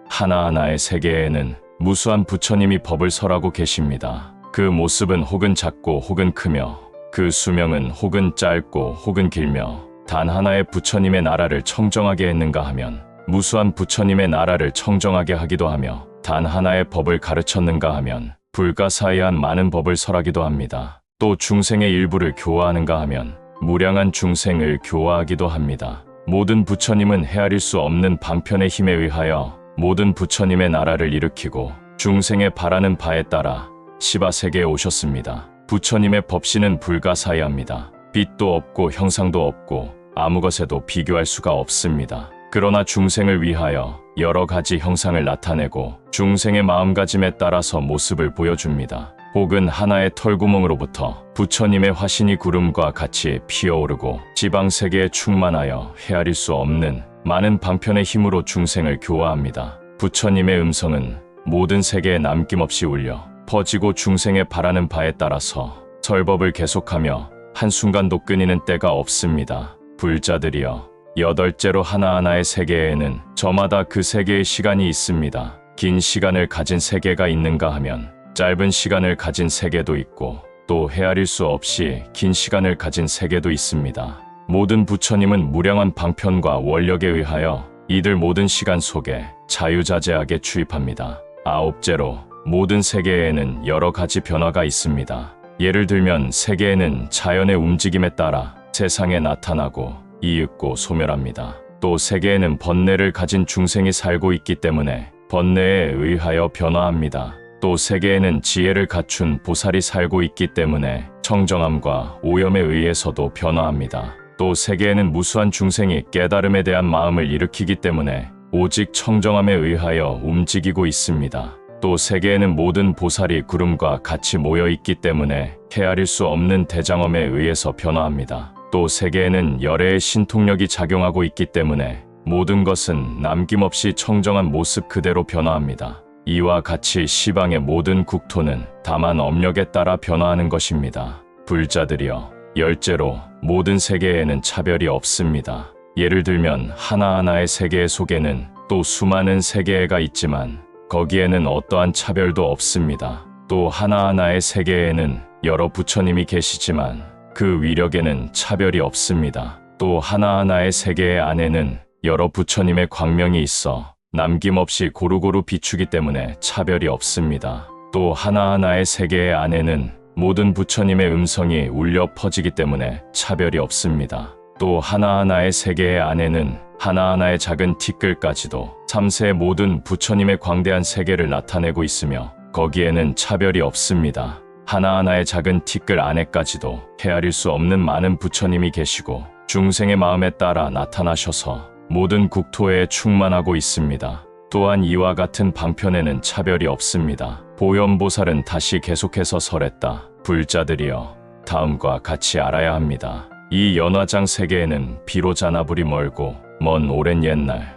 하나하나의 세계에는 무수한 부처님이 법을 설하고 계십니다. 그 모습은 혹은 작고 혹은 크며 그 수명은 혹은 짧고 혹은 길며 단 하나의 부처님의 나라를 청정하게 했는가 하면 무수한 부처님의 나라를 청정하게 하기도 하며 단 하나의 법을 가르쳤는가 하면 불가사의한 많은 법을 설하기도 합니다. 또 중생의 일부를 교화하는가 하면 무량한 중생을 교화하기도 합니다. 모든 부처님은 헤아릴 수 없는 방편의 힘에 의하여 모든 부처님의 나라를 일으키고 중생의 바라는 바에 따라 시바세계에 오셨습니다. 부처님의 법신은 불가사의합니다. 빛도 없고 형상도 없고 아무 것에도 비교할 수가 없습니다. 그러나 중생을 위하여 여러 가지 형상을 나타내고 중생의 마음가짐에 따라서 모습을 보여줍니다. 혹은 하나의 털구멍으로부터 부처님의 화신이 구름과 같이 피어오르고 지방세계에 충만하여 헤아릴 수 없는 많은 방편의 힘으로 중생을 교화합니다. 부처님의 음성은 모든 세계에 남김없이 울려 퍼지고 중생의 바라는 바에 따라서 설법을 계속하며 한순간도 끊이는 때가 없습니다. 불자들이여, 여덟째로 하나하나의 세계에는 저마다 그 세계의 시간이 있습니다. 긴 시간을 가진 세계가 있는가 하면 짧은 시간을 가진 세계도 있고 또 헤아릴 수 없이 긴 시간을 가진 세계도 있습니다. 모든 부처님은 무량한 방편과 원력에 의하여 이들 모든 시간 속에 자유자재하게 추입합니다. 아홉째로 모든 세계에는 여러 가지 변화가 있습니다. 예를 들면 세계에는 자연의 움직임에 따라 세상에 나타나고 이윽고 소멸합니다. 또 세계에는 번뇌를 가진 중생이 살고 있기 때문에 번뇌에 의하여 변화합니다. 또 세계에는 지혜를 갖춘 보살이 살고 있기 때문에 청정함과 오염에 의해서도 변화합니다. 또 세계에는 무수한 중생이 깨달음에 대한 마음을 일으키기 때문에 오직 청정함에 의하여 움직이고 있습니다. 또 세계에는 모든 보살이 구름과 같이 모여 있기 때문에 헤아릴 수 없는 대장엄에 의해서 변화합니다. 또 세계에는 열애의 신통력이 작용하고 있기 때문에 모든 것은 남김없이 청정한 모습 그대로 변화합니다. 이와 같이 시방의 모든 국토는 다만 업력에 따라 변화하는 것입니다. 불자들이여, 열째로 모든 세계에는 차별이 없습니다. 예를 들면 하나하나의 세계 속에는 또 수많은 세계가 있지만 거기에는 어떠한 차별도 없습니다. 또 하나하나의 세계에는 여러 부처님이 계시지만 그 위력에는 차별이 없습니다. 또 하나하나의 세계 안에는 여러 부처님의 광명이 있어 남김없이 고루고루 비추기 때문에 차별이 없습니다. 또 하나하나의 세계 안에는 모든 부처님의 음성이 울려 퍼지기 때문에 차별이 없습니다. 또 하나하나의 세계 안에는 하나하나의 작은 티끌까지도 3세의 모든 부처님의 광대한 세계를 나타내고 있으며 거기에는 차별이 없습니다. 하나하나의 작은 티끌 안에까지도 헤아릴 수 없는 많은 부처님이 계시고 중생의 마음에 따라 나타나셔서 모든 국토에 충만하고 있습니다. 또한 이와 같은 방편에는 차별이 없습니다. 보현보살은 다시 계속해서 설했다. 불자들이여, 다음과 같이 알아야 합니다. 이 연화장 세계에는 비로자 나불이 멀고 먼 오랜 옛날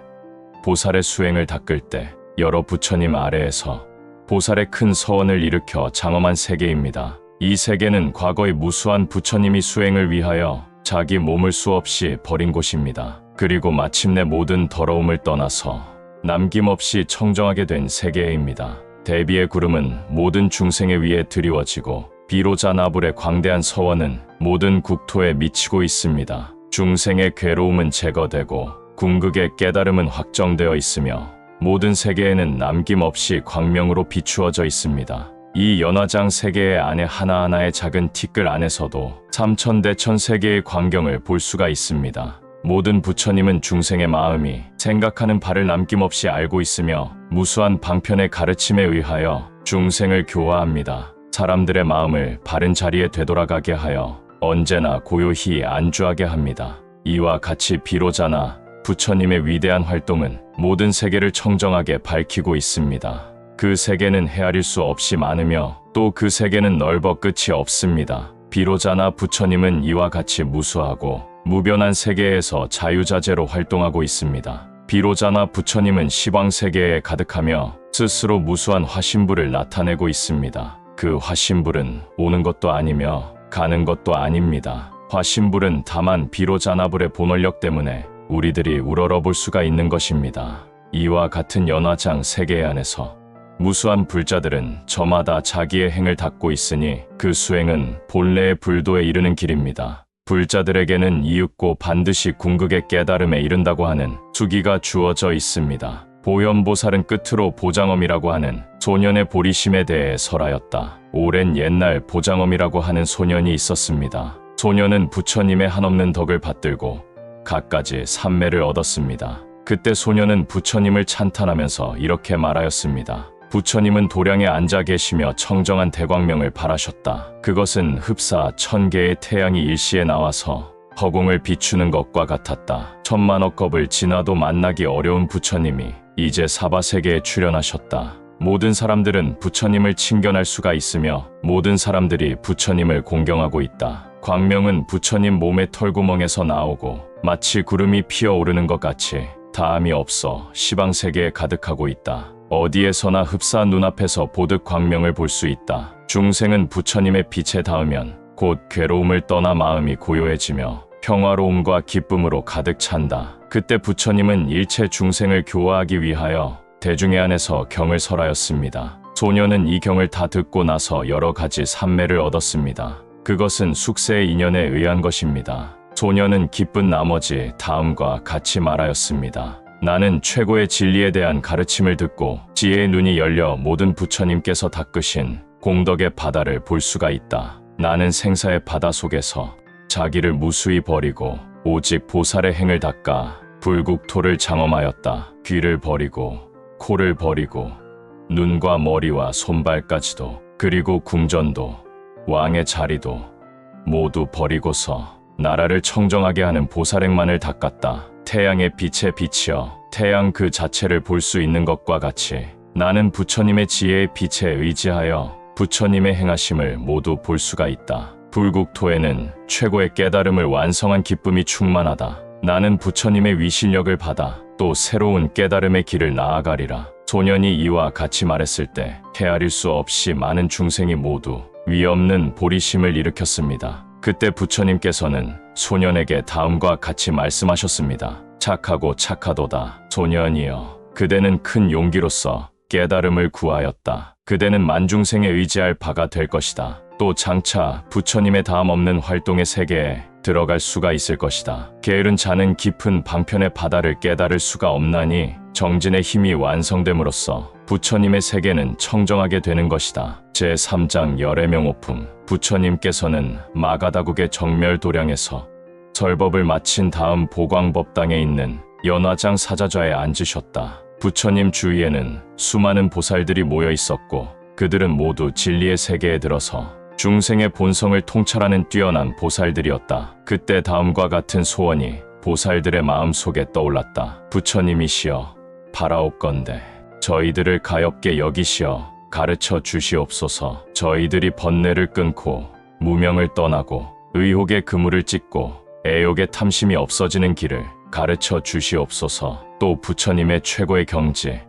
보살의 수행을 닦을 때 여러 부처님 아래에서 보살의 큰 서원을 일으켜 장엄한 세계입니다. 이 세계는 과거의 무수한 부처님이 수행을 위하여 자기 몸을 수없이 버린 곳입니다. 그리고 마침내 모든 더러움을 떠나서 남김없이 청정하게 된 세계입니다. 대비의 구름은 모든 중생에 위에 드리워지고 비로자 나불의 광대한 서원은 모든 국토에 미치고 있습니다. 중생의 괴로움은 제거되고 궁극의 깨달음은 확정되어 있으며 모든 세계에는 남김없이 광명으로 비추어져 있습니다. 이 연화장 세계의 안에 하나하나의 작은 티끌 안에서도 삼천대천 세계의 광경을 볼 수가 있습니다. 모든 부처님은 중생의 마음이 생각하는 바를 남김없이 알고 있으며 무수한 방편의 가르침에 의하여 중생을 교화합니다. 사람들의 마음을 바른 자리에 되돌아가게 하여 언제나 고요히 안주하게 합니다. 이와 같이 비로자나 부처님의 위대한 활동은 모든 세계를 청정하게 밝히고 있습니다. 그 세계는 헤아릴 수 없이 많으며 또 그 세계는 넓어 끝이 없습니다. 비로자나 부처님은 이와 같이 무수하고 무변한 세계에서 자유자재로 활동하고 있습니다. 비로자나 부처님은 시방세계에 가득하며 스스로 무수한 화신불을 나타내고 있습니다. 그 화신불은 오는 것도 아니며 가는 것도 아닙니다. 화신불은 다만 비로자나불의 본원력 때문에 우리들이 우러러볼 수가 있는 것입니다. 이와 같은 연화장 세계 안에서 무수한 불자들은 저마다 자기의 행을 닦고 있으니 그 수행은 본래의 불도에 이르는 길입니다. 불자들에게는 이윽고 반드시 궁극의 깨달음에 이른다고 하는 수기가 주어져 있습니다. 보현보살은 끝으로 보장엄이라고 하는 소년의 보리심에 대해 설하였다. 오랜 옛날 보장엄이라고 하는 소년이 있었습니다. 소년은 부처님의 한없는 덕을 받들고 갖가지 삼매를 얻었습니다. 그때 소년은 부처님을 찬탄하면서 이렇게 말하였습니다. 부처님은 도량에 앉아 계시며 청정한 대광명을 발하셨다. 그것은 흡사 1000개의 태양이 일시에 나와서 허공을 비추는 것과 같았다. 천만억 겁을 지나도 만나기 어려운 부처님이 이제 사바세계에 출현하셨다. 모든 사람들은 부처님을 친견할 수가 있으며 모든 사람들이 부처님을 공경하고 있다. 광명은 부처님 몸의 털구멍에서 나오고 마치 구름이 피어오르는 것 같이 다함이 없어 시방세계에 가득하고 있다. 어디에서나 흡사 눈앞에서 보듯 광명을 볼 수 있다. 중생은 부처님의 빛에 닿으면 곧 괴로움을 떠나 마음이 고요해지며 평화로움과 기쁨으로 가득 찬다. 그때 부처님은 일체 중생을 교화하기 위하여 대중의 안에서 경을 설하였습니다. 소년은 이 경을 다 듣고 나서 여러 가지 삼매를 얻었습니다. 그것은 숙세의 인연에 의한 것입니다. 소년은 기쁜 나머지 다음과 같이 말하였습니다. 나는 최고의 진리에 대한 가르침을 듣고 지혜의 눈이 열려 모든 부처님께서 닦으신 공덕의 바다를 볼 수가 있다. 나는 생사의 바다 속에서 자기를 무수히 버리고 오직 보살의 행을 닦아 불국토를 장엄하였다. 귀를 버리고 코를 버리고 눈과 머리와 손발까지도 그리고 궁전도 왕의 자리도 모두 버리고서 나라를 청정하게 하는 보살행만을 닦았다. 태양의 빛에 비치어 태양 그 자체를 볼 수 있는 것과 같이 나는 부처님의 지혜의 빛에 의지하여 부처님의 행하심을 모두 볼 수가 있다. 불국토에는 최고의 깨달음을 완성한 기쁨이 충만하다. 나는 부처님의 위신력을 받아 또 새로운 깨달음의 길을 나아가리라. 소년이 이와 같이 말했을 때 헤아릴 수 없이 많은 중생이 모두 위없는 보리심을 일으켰습니다. 그때 부처님께서는 소년에게 다음과 같이 말씀하셨습니다. 착하고 착하도다. 소년이여, 그대는 큰 용기로서 깨달음을 구하였다. 그대는 만중생에 의지할 바가 될 것이다. 또 장차 부처님의 다음 없는 활동의 세계에 들어갈 수가 있을 것이다. 게으른 자는 깊은 방편의 바다를 깨달을 수가 없나니 정진의 힘이 완성됨으로써 부처님의 세계는 청정하게 되는 것이다. 제3장 열애명오품. 부처님께서는 마가다국의 정멸도량에서 설법을 마친 다음 보광법당에 있는 연화장 사자좌에 앉으셨다. 부처님 주위에는 수많은 보살들이 모여 있었고 그들은 모두 진리의 세계에 들어서 중생의 본성을 통찰하는 뛰어난 보살들이었다. 그때 다음과 같은 소원이 보살들의 마음속에 떠올랐다. 부처님이시여, 바라옵건대 저희들을 가엾게 여기시어 가르쳐 주시옵소서. 저희들이 번뇌를 끊고 무명을 떠나고 의혹의 그물을 찢고 애욕의 탐심이 없어지는 길을 가르쳐 주시옵소서. 또 부처님의 최고의 경지,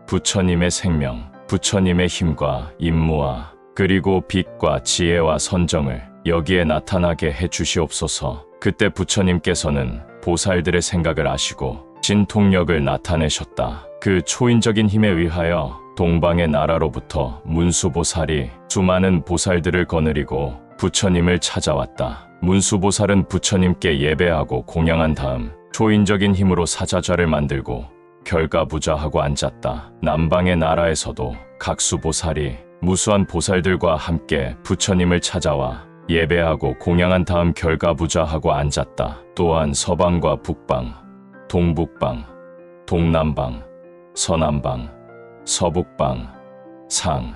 부처님의 생명, 부처님의 힘과 임무와 그리고 빛과 지혜와 선정을 여기에 나타나게 해 주시옵소서. 그때 부처님께서는 보살들의 생각을 아시고 진통력을 나타내셨다. 그 초인적인 힘에 의하여 동방의 나라로부터 문수보살이 수많은 보살들을 거느리고 부처님을 찾아왔다. 문수보살은 부처님께 예배하고 공양한 다음 초인적인 힘으로 사자좌를 만들고 결가부좌하고 앉았다. 남방의 나라에서도 각수보살이 무수한 보살들과 함께 부처님을 찾아와 예배하고 공양한 다음 결가부좌하고 앉았다. 또한 서방과 북방, 동북방, 동남방, 서남방, 서북방, 상,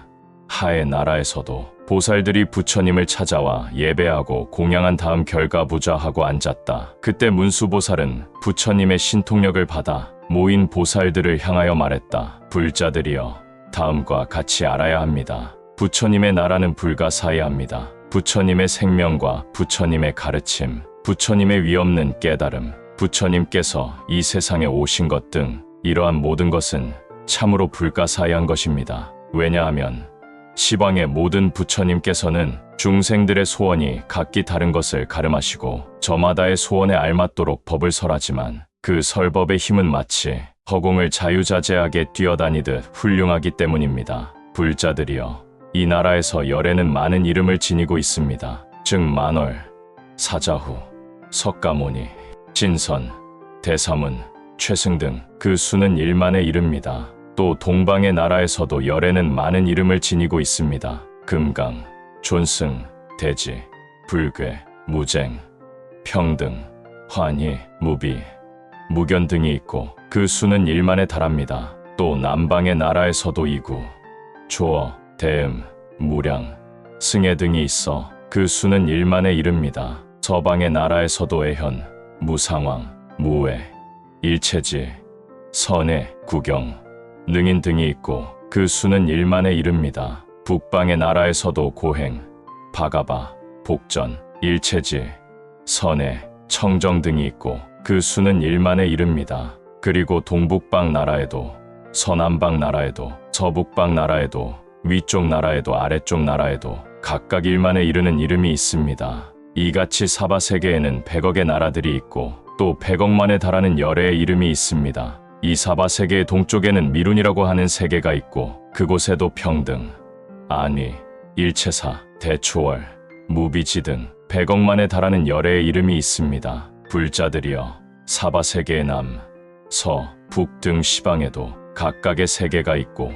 하의 나라에서도 보살들이 부처님을 찾아와 예배하고 공양한 다음 결가부좌하고 앉았다. 그때 문수보살은 부처님의 신통력을 받아 모인 보살들을 향하여 말했다. 불자들이여, 다음과 같이 알아야 합니다. 부처님의 나라는 불가사의합니다. 부처님의 생명과 부처님의 가르침, 부처님의 위없는 깨달음, 부처님께서 이 세상에 오신 것 등 이러한 모든 것은 참으로 불가사의한 것입니다. 왜냐하면 시방의 모든 부처님께서는 중생들의 소원이 각기 다른 것을 가름하시고 저마다의 소원에 알맞도록 법을 설하지만 그 설법의 힘은 마치 허공을 자유자재하게 뛰어다니듯 훌륭하기 때문입니다. 불자들이여, 이 나라에서 열에는 많은 이름을 지니고 있습니다. 즉 만월, 사자후, 석가모니, 진선, 대사문, 최승 등 그 수는 1만에 이릅니다. 또 동방의 나라에서도 열에는 많은 이름을 지니고 있습니다. 금강, 존승, 대지, 불괴, 무쟁, 평등, 환희, 무비, 무견 등이 있고 그 수는 1만에 달합니다. 또 남방의 나라에서도 이구, 조어, 대음, 무량, 승해 등이 있어 그 수는 1만에 이릅니다. 서방의 나라에서도 애현, 무상왕, 무외, 일체지, 선해, 구경, 능인 등이 있고 그 수는 1만에 이릅니다. 북방의 나라에서도 고행, 바가바, 복전, 일체지, 선해, 청정 등이 있고 그 수는 1만에 이릅니다. 그리고 동북방 나라에도, 서남방 나라에도, 서북방 나라에도, 위쪽 나라에도 아래쪽 나라에도 각각 1만에 이르는 이름이 있습니다. 이같이 사바세계에는 100억의 나라들이 있고 또 100억만에 달하는 열의 이름이 있습니다. 이 사바세계의 동쪽에는 미룬이라고 하는 세계가 있고 그곳에도 평등, 안위, 일체사, 대초월, 무비지 등 100억만에 달하는 열의 이름이 있습니다. 불자들이여, 사바세계의 남, 서, 북 등 시방에도 각각의 세계가 있고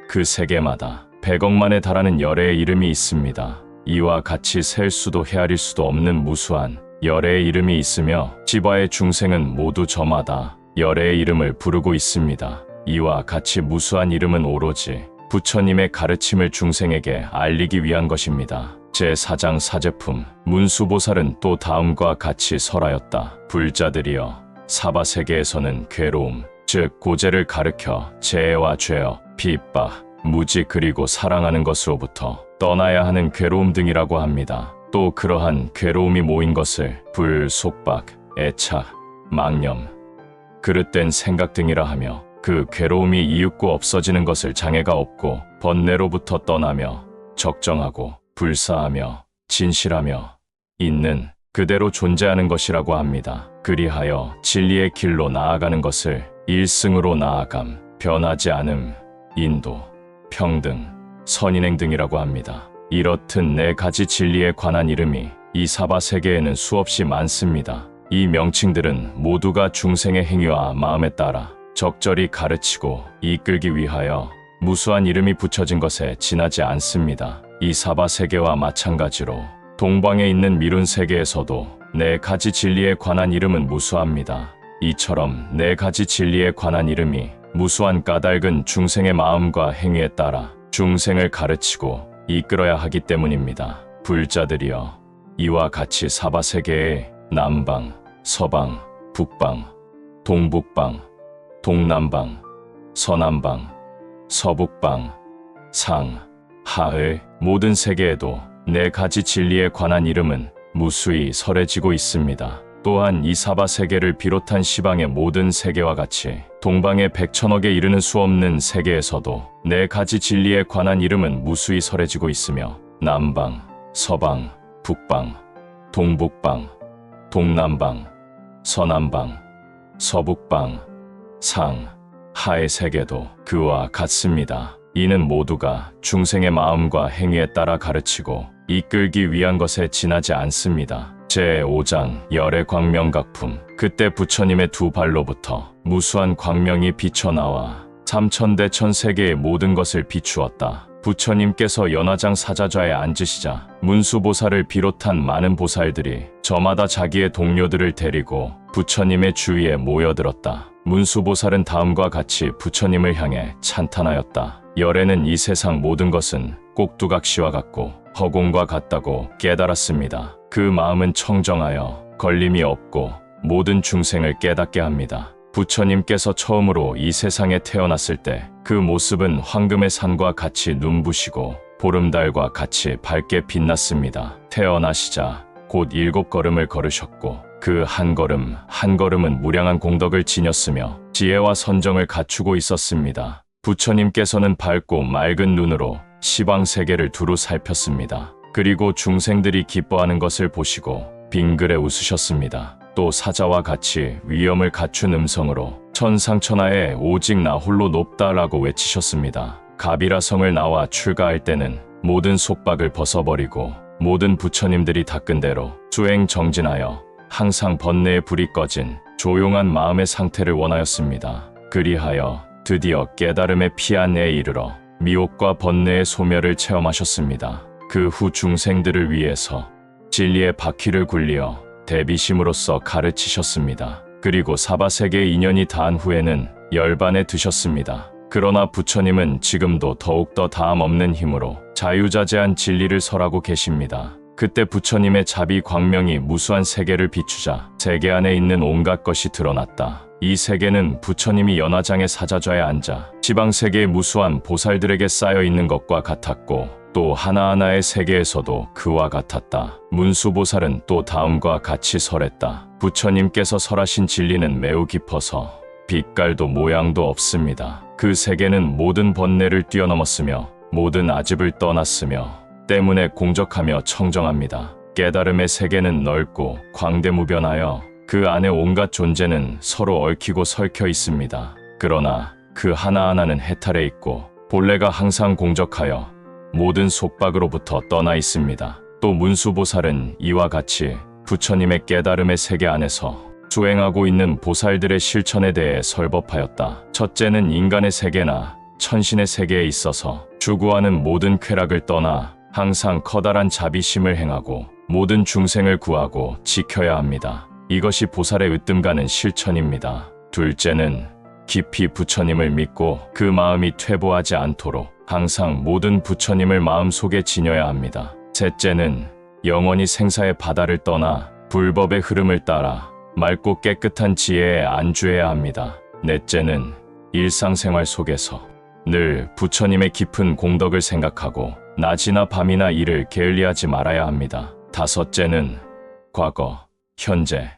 그 세계마다 100억만에 달하는 열의 이름이 있습니다. 이와 같이 셀 수도 헤아릴 수도 없는 무수한 열의 이름이 있으며 지바의 중생은 모두 저마다 열의 이름을 부르고 있습니다. 이와 같이 무수한 이름은 오로지 부처님의 가르침을 중생에게 알리기 위한 것입니다. 제4장 사제품, 문수보살은 또 다음과 같이 설하였다. 불자들이여, 사바세계에서는 괴로움, 즉 고재를 가르켜 재해와 죄어, 핍박, 무지 그리고 사랑하는 것으로부터 떠나야 하는 괴로움 등이라고 합니다. 또 그러한 괴로움이 모인 것을 불, 속박, 애착, 망념, 그릇된 생각 등이라 하며 그 괴로움이 이윽고 없어지는 것을 장애가 없고 번뇌로부터 떠나며 적정하고 불사하며 진실하며 있는 그대로 존재하는 것이라고 합니다. 그리하여 진리의 길로 나아가는 것을 일승으로 나아감, 변하지 않음, 인도, 평등, 선인행 등이라고 합니다. 이렇듯 4가지 진리에 관한 이름이 이 사바세계에는 수없이 많습니다. 이 명칭들은 모두가 중생의 행위와 마음에 따라 적절히 가르치고 이끌기 위하여 무수한 이름이 붙여진 것에 지나지 않습니다. 이 사바세계와 마찬가지로 동방에 있는 미룬 세계에서도 4가지 진리에 관한 이름은 무수합니다. 이처럼 4가지 진리에 관한 이름이 무수한 까닭은 중생의 마음과 행위에 따라 중생을 가르치고 이끌어야 하기 때문입니다. 불자들이여, 이와 같이 사바세계의 남방, 서방, 북방, 동북방, 동남방, 서남방, 서북방, 상, 하의 모든 세계에도 4가지 진리에 관한 이름은 무수히 설해지고 있습니다. 또한 이 사바세계를 비롯한 시방의 모든 세계와 같이 동방의 100천억에 이르는 수없는 세계에서도 4가지 진리에 관한 이름은 무수히 설해지고 있으며 남방, 서방, 북방, 동북방, 동남방, 서남방, 서북방, 상, 하의 세계도 그와 같습니다. 이는 모두가 중생의 마음과 행위에 따라 가르치고 이끌기 위한 것에 지나지 않습니다. 제5장 열의 광명각품. 그때 부처님의 두 발로부터 무수한 광명이 비쳐나와 삼천대천 세계의 모든 것을 비추었다. 부처님께서 연화장 사자좌에 앉으시자 문수보살을 비롯한 많은 보살들이 저마다 자기의 동료들을 데리고 부처님의 주위에 모여들었다. 문수보살은 다음과 같이 부처님을 향해 찬탄하였다. 열애는 이 세상 모든 것은 꼭두각시와 같고 허공과 같다고 깨달았습니다. 그 마음은 청정하여 걸림이 없고 모든 중생을 깨닫게 합니다. 부처님께서 처음으로 이 세상에 태어났을 때 그 모습은 황금의 산과 같이 눈부시고 보름달과 같이 밝게 빛났습니다. 태어나시자 곧 7걸음을 걸으셨고 그 한 걸음 한 걸음은 무량한 공덕을 지녔으며 지혜와 선정을 갖추고 있었습니다. 부처님께서는 밝고 맑은 눈으로 시방세계를 두루 살폈습니다. 그리고 중생들이 기뻐하는 것을 보시고 빙그레 웃으셨습니다. 또 사자와 같이 위엄을 갖춘 음성으로 천상천하에 오직 나 홀로 높다라고 외치셨습니다. 가비라성을 나와 출가할 때는 모든 속박을 벗어버리고 모든 부처님들이 닦은 대로 수행정진하여 항상 번뇌의 불이 꺼진 조용한 마음의 상태를 원하였습니다. 그리하여 드디어 깨달음의 피안에 이르러 미혹과 번뇌의 소멸을 체험하셨습니다. 그 후 중생들을 위해서 진리의 바퀴를 굴리어 대비심으로써 가르치셨습니다. 그리고 사바세계의 인연이 다한 후에는 열반에 드셨습니다. 그러나 부처님은 지금도 더욱더 다함 없는 힘으로 자유자재한 진리를 설하고 계십니다. 그때 부처님의 자비 광명이 무수한 세계를 비추자 세계 안에 있는 온갖 것이 드러났다. 이 세계는 부처님이 연화장의 사자좌에 앉아 지방세계의 무수한 보살들에게 쌓여 있는 것과 같았고 또 하나하나의 세계에서도 그와 같았다. 문수보살은 또 다음과 같이 설했다. 부처님께서 설하신 진리는 매우 깊어서 빛깔도 모양도 없습니다. 그 세계는 모든 번뇌를 뛰어넘었으며 모든 아집을 떠났으며 때문에 공적하며 청정합니다. 깨달음의 세계는 넓고 광대무변하여 그 안에 온갖 존재는 서로 얽히고 설켜 있습니다. 그러나 그 하나하나는 해탈해 있고 본래가 항상 공적하여 모든 속박으로부터 떠나 있습니다. 또 문수보살은 이와 같이 부처님의 깨달음의 세계 안에서 수행하고 있는 보살들의 실천에 대해 설법하였다. 첫째는 인간의 세계나 천신의 세계에 있어서 추구하는 모든 쾌락을 떠나 항상 커다란 자비심을 행하고 모든 중생을 구하고 지켜야 합니다. 이것이 보살의 으뜸가는 실천입니다. 둘째는 깊이 부처님을 믿고 그 마음이 퇴보하지 않도록 항상 모든 부처님을 마음속에 지녀야 합니다. 셋째는 영원히 생사의 바다를 떠나 불법의 흐름을 따라 맑고 깨끗한 지혜에 안주해야 합니다. 넷째는 일상생활 속에서 늘 부처님의 깊은 공덕을 생각하고 낮이나 밤이나 이를 게을리하지 말아야 합니다. 다섯째는 과거, 현재,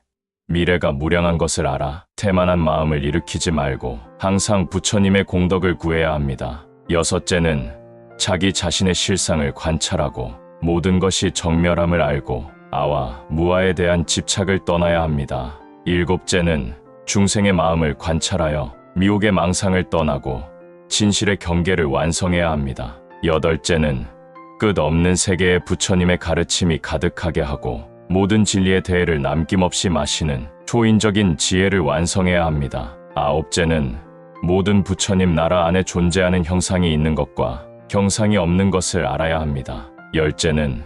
미래가 무량한 것을 알아 태만한 마음을 일으키지 말고 항상 부처님의 공덕을 구해야 합니다. 여섯째는 자기 자신의 실상을 관찰하고 모든 것이 정멸함을 알고 아와 무아에 대한 집착을 떠나야 합니다. 일곱째는 중생의 마음을 관찰하여 미혹의 망상을 떠나고 진실의 경계를 완성해야 합니다. 여덟째는 끝없는 세계에 부처님의 가르침이 가득하게 하고 모든 진리의 대해를 남김없이 마시는 초인적인 지혜를 완성해야 합니다. 아홉째는 모든 부처님 나라 안에 존재하는 형상이 있는 것과 형상이 없는 것을 알아야 합니다. 열째는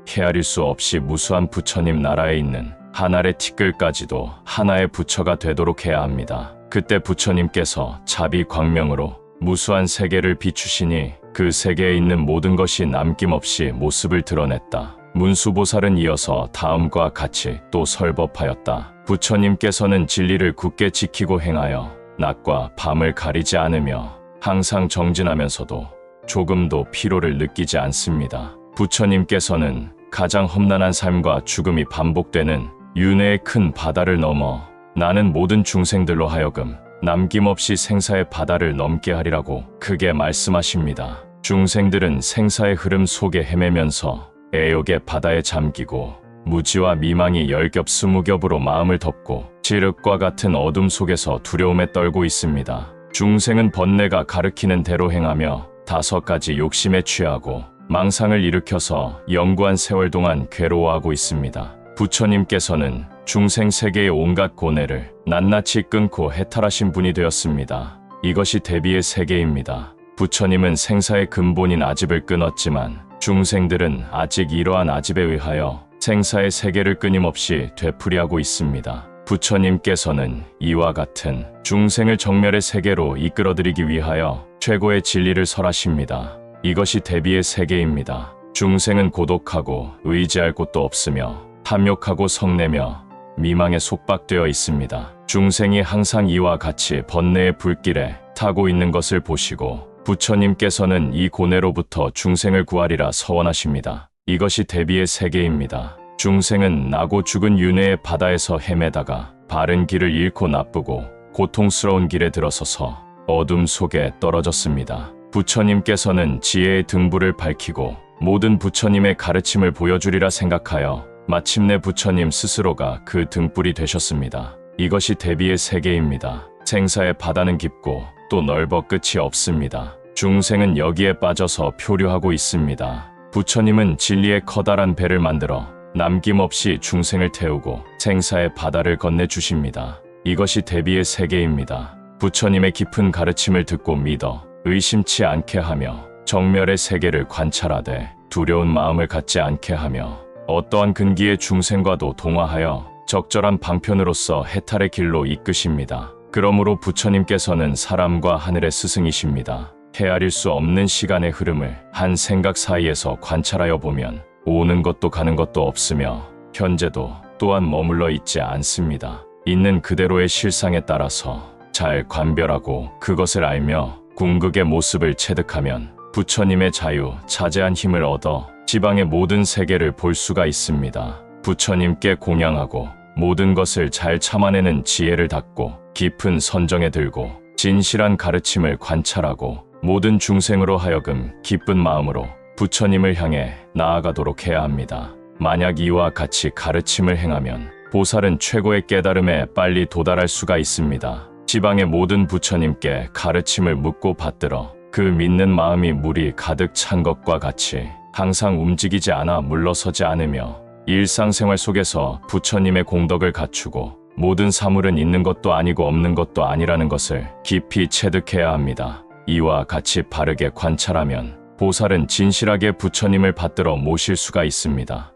헤아릴 수 없이 무수한 부처님 나라에 있는 한 알의 티끌까지도 하나의 부처가 되도록 해야 합니다. 그때 부처님께서 자비 광명으로 무수한 세계를 비추시니 그 세계에 있는 모든 것이 남김없이 모습을 드러냈다. 문수보살은 이어서 다음과 같이 또 설법하였다. 부처님께서는 진리를 굳게 지키고 행하여 낮과 밤을 가리지 않으며 항상 정진하면서도 조금도 피로를 느끼지 않습니다. 부처님께서는 가장 험난한 삶과 죽음이 반복되는 윤회의 큰 바다를 넘어 나는 모든 중생들로 하여금 남김없이 생사의 바다를 넘게 하리라고 크게 말씀하십니다. 중생들은 생사의 흐름 속에 헤매면서 애욕의 바다에 잠기고 무지와 미망이 10겹 20겹으로 마음을 덮고 지륵과 같은 어둠 속에서 두려움에 떨고 있습니다. 중생은 번뇌가 가르키는 대로 행하며 5가지 욕심에 취하고 망상을 일으켜서 영구한 세월 동안 괴로워하고 있습니다. 부처님께서는 중생 세계의 온갖 고뇌를 낱낱이 끊고 해탈하신 분이 되었습니다. 이것이 대비의 세계입니다. 부처님은 생사의 근본인 아집을 끊었지만 중생들은 아직 이러한 아집에 의하여 생사의 세계를 끊임없이 되풀이하고 있습니다. 부처님께서는 이와 같은 중생을 정멸의 세계로 이끌어들이기 위하여 최고의 진리를 설하십니다. 이것이 대비의 세계입니다. 중생은 고독하고 의지할 곳도 없으며 탐욕하고 성내며 미망에 속박되어 있습니다. 중생이 항상 이와 같이 번뇌의 불길에 타고 있는 것을 보시고 부처님께서는 이 고뇌로부터 중생을 구하리라 서원하십니다. 이것이 대비의 세계입니다. 중생은 나고 죽은 윤회의 바다에서 헤매다가 바른 길을 잃고 나쁘고 고통스러운 길에 들어서서 어둠 속에 떨어졌습니다. 부처님께서는 지혜의 등불을 밝히고 모든 부처님의 가르침을 보여주리라 생각하여 마침내 부처님 스스로가 그 등불이 되셨습니다. 이것이 대비의 세계입니다. 생사의 바다는 깊고 또 넓어 끝이 없습니다. 중생은 여기에 빠져서 표류하고 있습니다. 부처님은 진리의 커다란 배를 만들어 남김없이 중생을 태우고 생사의 바다를 건네주십니다. 이것이 대비의 세계입니다. 부처님의 깊은 가르침을 듣고 믿어 의심치 않게 하며 정멸의 세계를 관찰하되 두려운 마음을 갖지 않게 하며 어떠한 근기의 중생과도 동화하여 적절한 방편으로서 해탈의 길로 이끄십니다. 그러므로 부처님께서는 사람과 하늘의 스승이십니다. 헤아릴 수 없는 시간의 흐름을 한 생각 사이에서 관찰하여 보면 오는 것도 가는 것도 없으며 현재도 또한 머물러 있지 않습니다. 있는 그대로의 실상에 따라서 잘 관별하고 그것을 알며 궁극의 모습을 체득하면 부처님의 자유, 자제한 힘을 얻어 지방의 모든 세계를 볼 수가 있습니다. 부처님께 공양하고 모든 것을 잘 참아내는 지혜를 닦고 깊은 선정에 들고 진실한 가르침을 관찰하고 모든 중생으로 하여금 기쁜 마음으로 부처님을 향해 나아가도록 해야 합니다. 만약 이와 같이 가르침을 행하면 보살은 최고의 깨달음에 빨리 도달할 수가 있습니다. 지방의 모든 부처님께 가르침을 묻고 받들어 그 믿는 마음이 물이 가득 찬 것과 같이 항상 움직이지 않아 물러서지 않으며 일상생활 속에서 부처님의 공덕을 갖추고 모든 사물은 있는 것도 아니고 없는 것도 아니라는 것을 깊이 체득해야 합니다. 이와 같이 바르게 관찰하면 보살은 진실하게 부처님을 받들어 모실 수가 있습니다.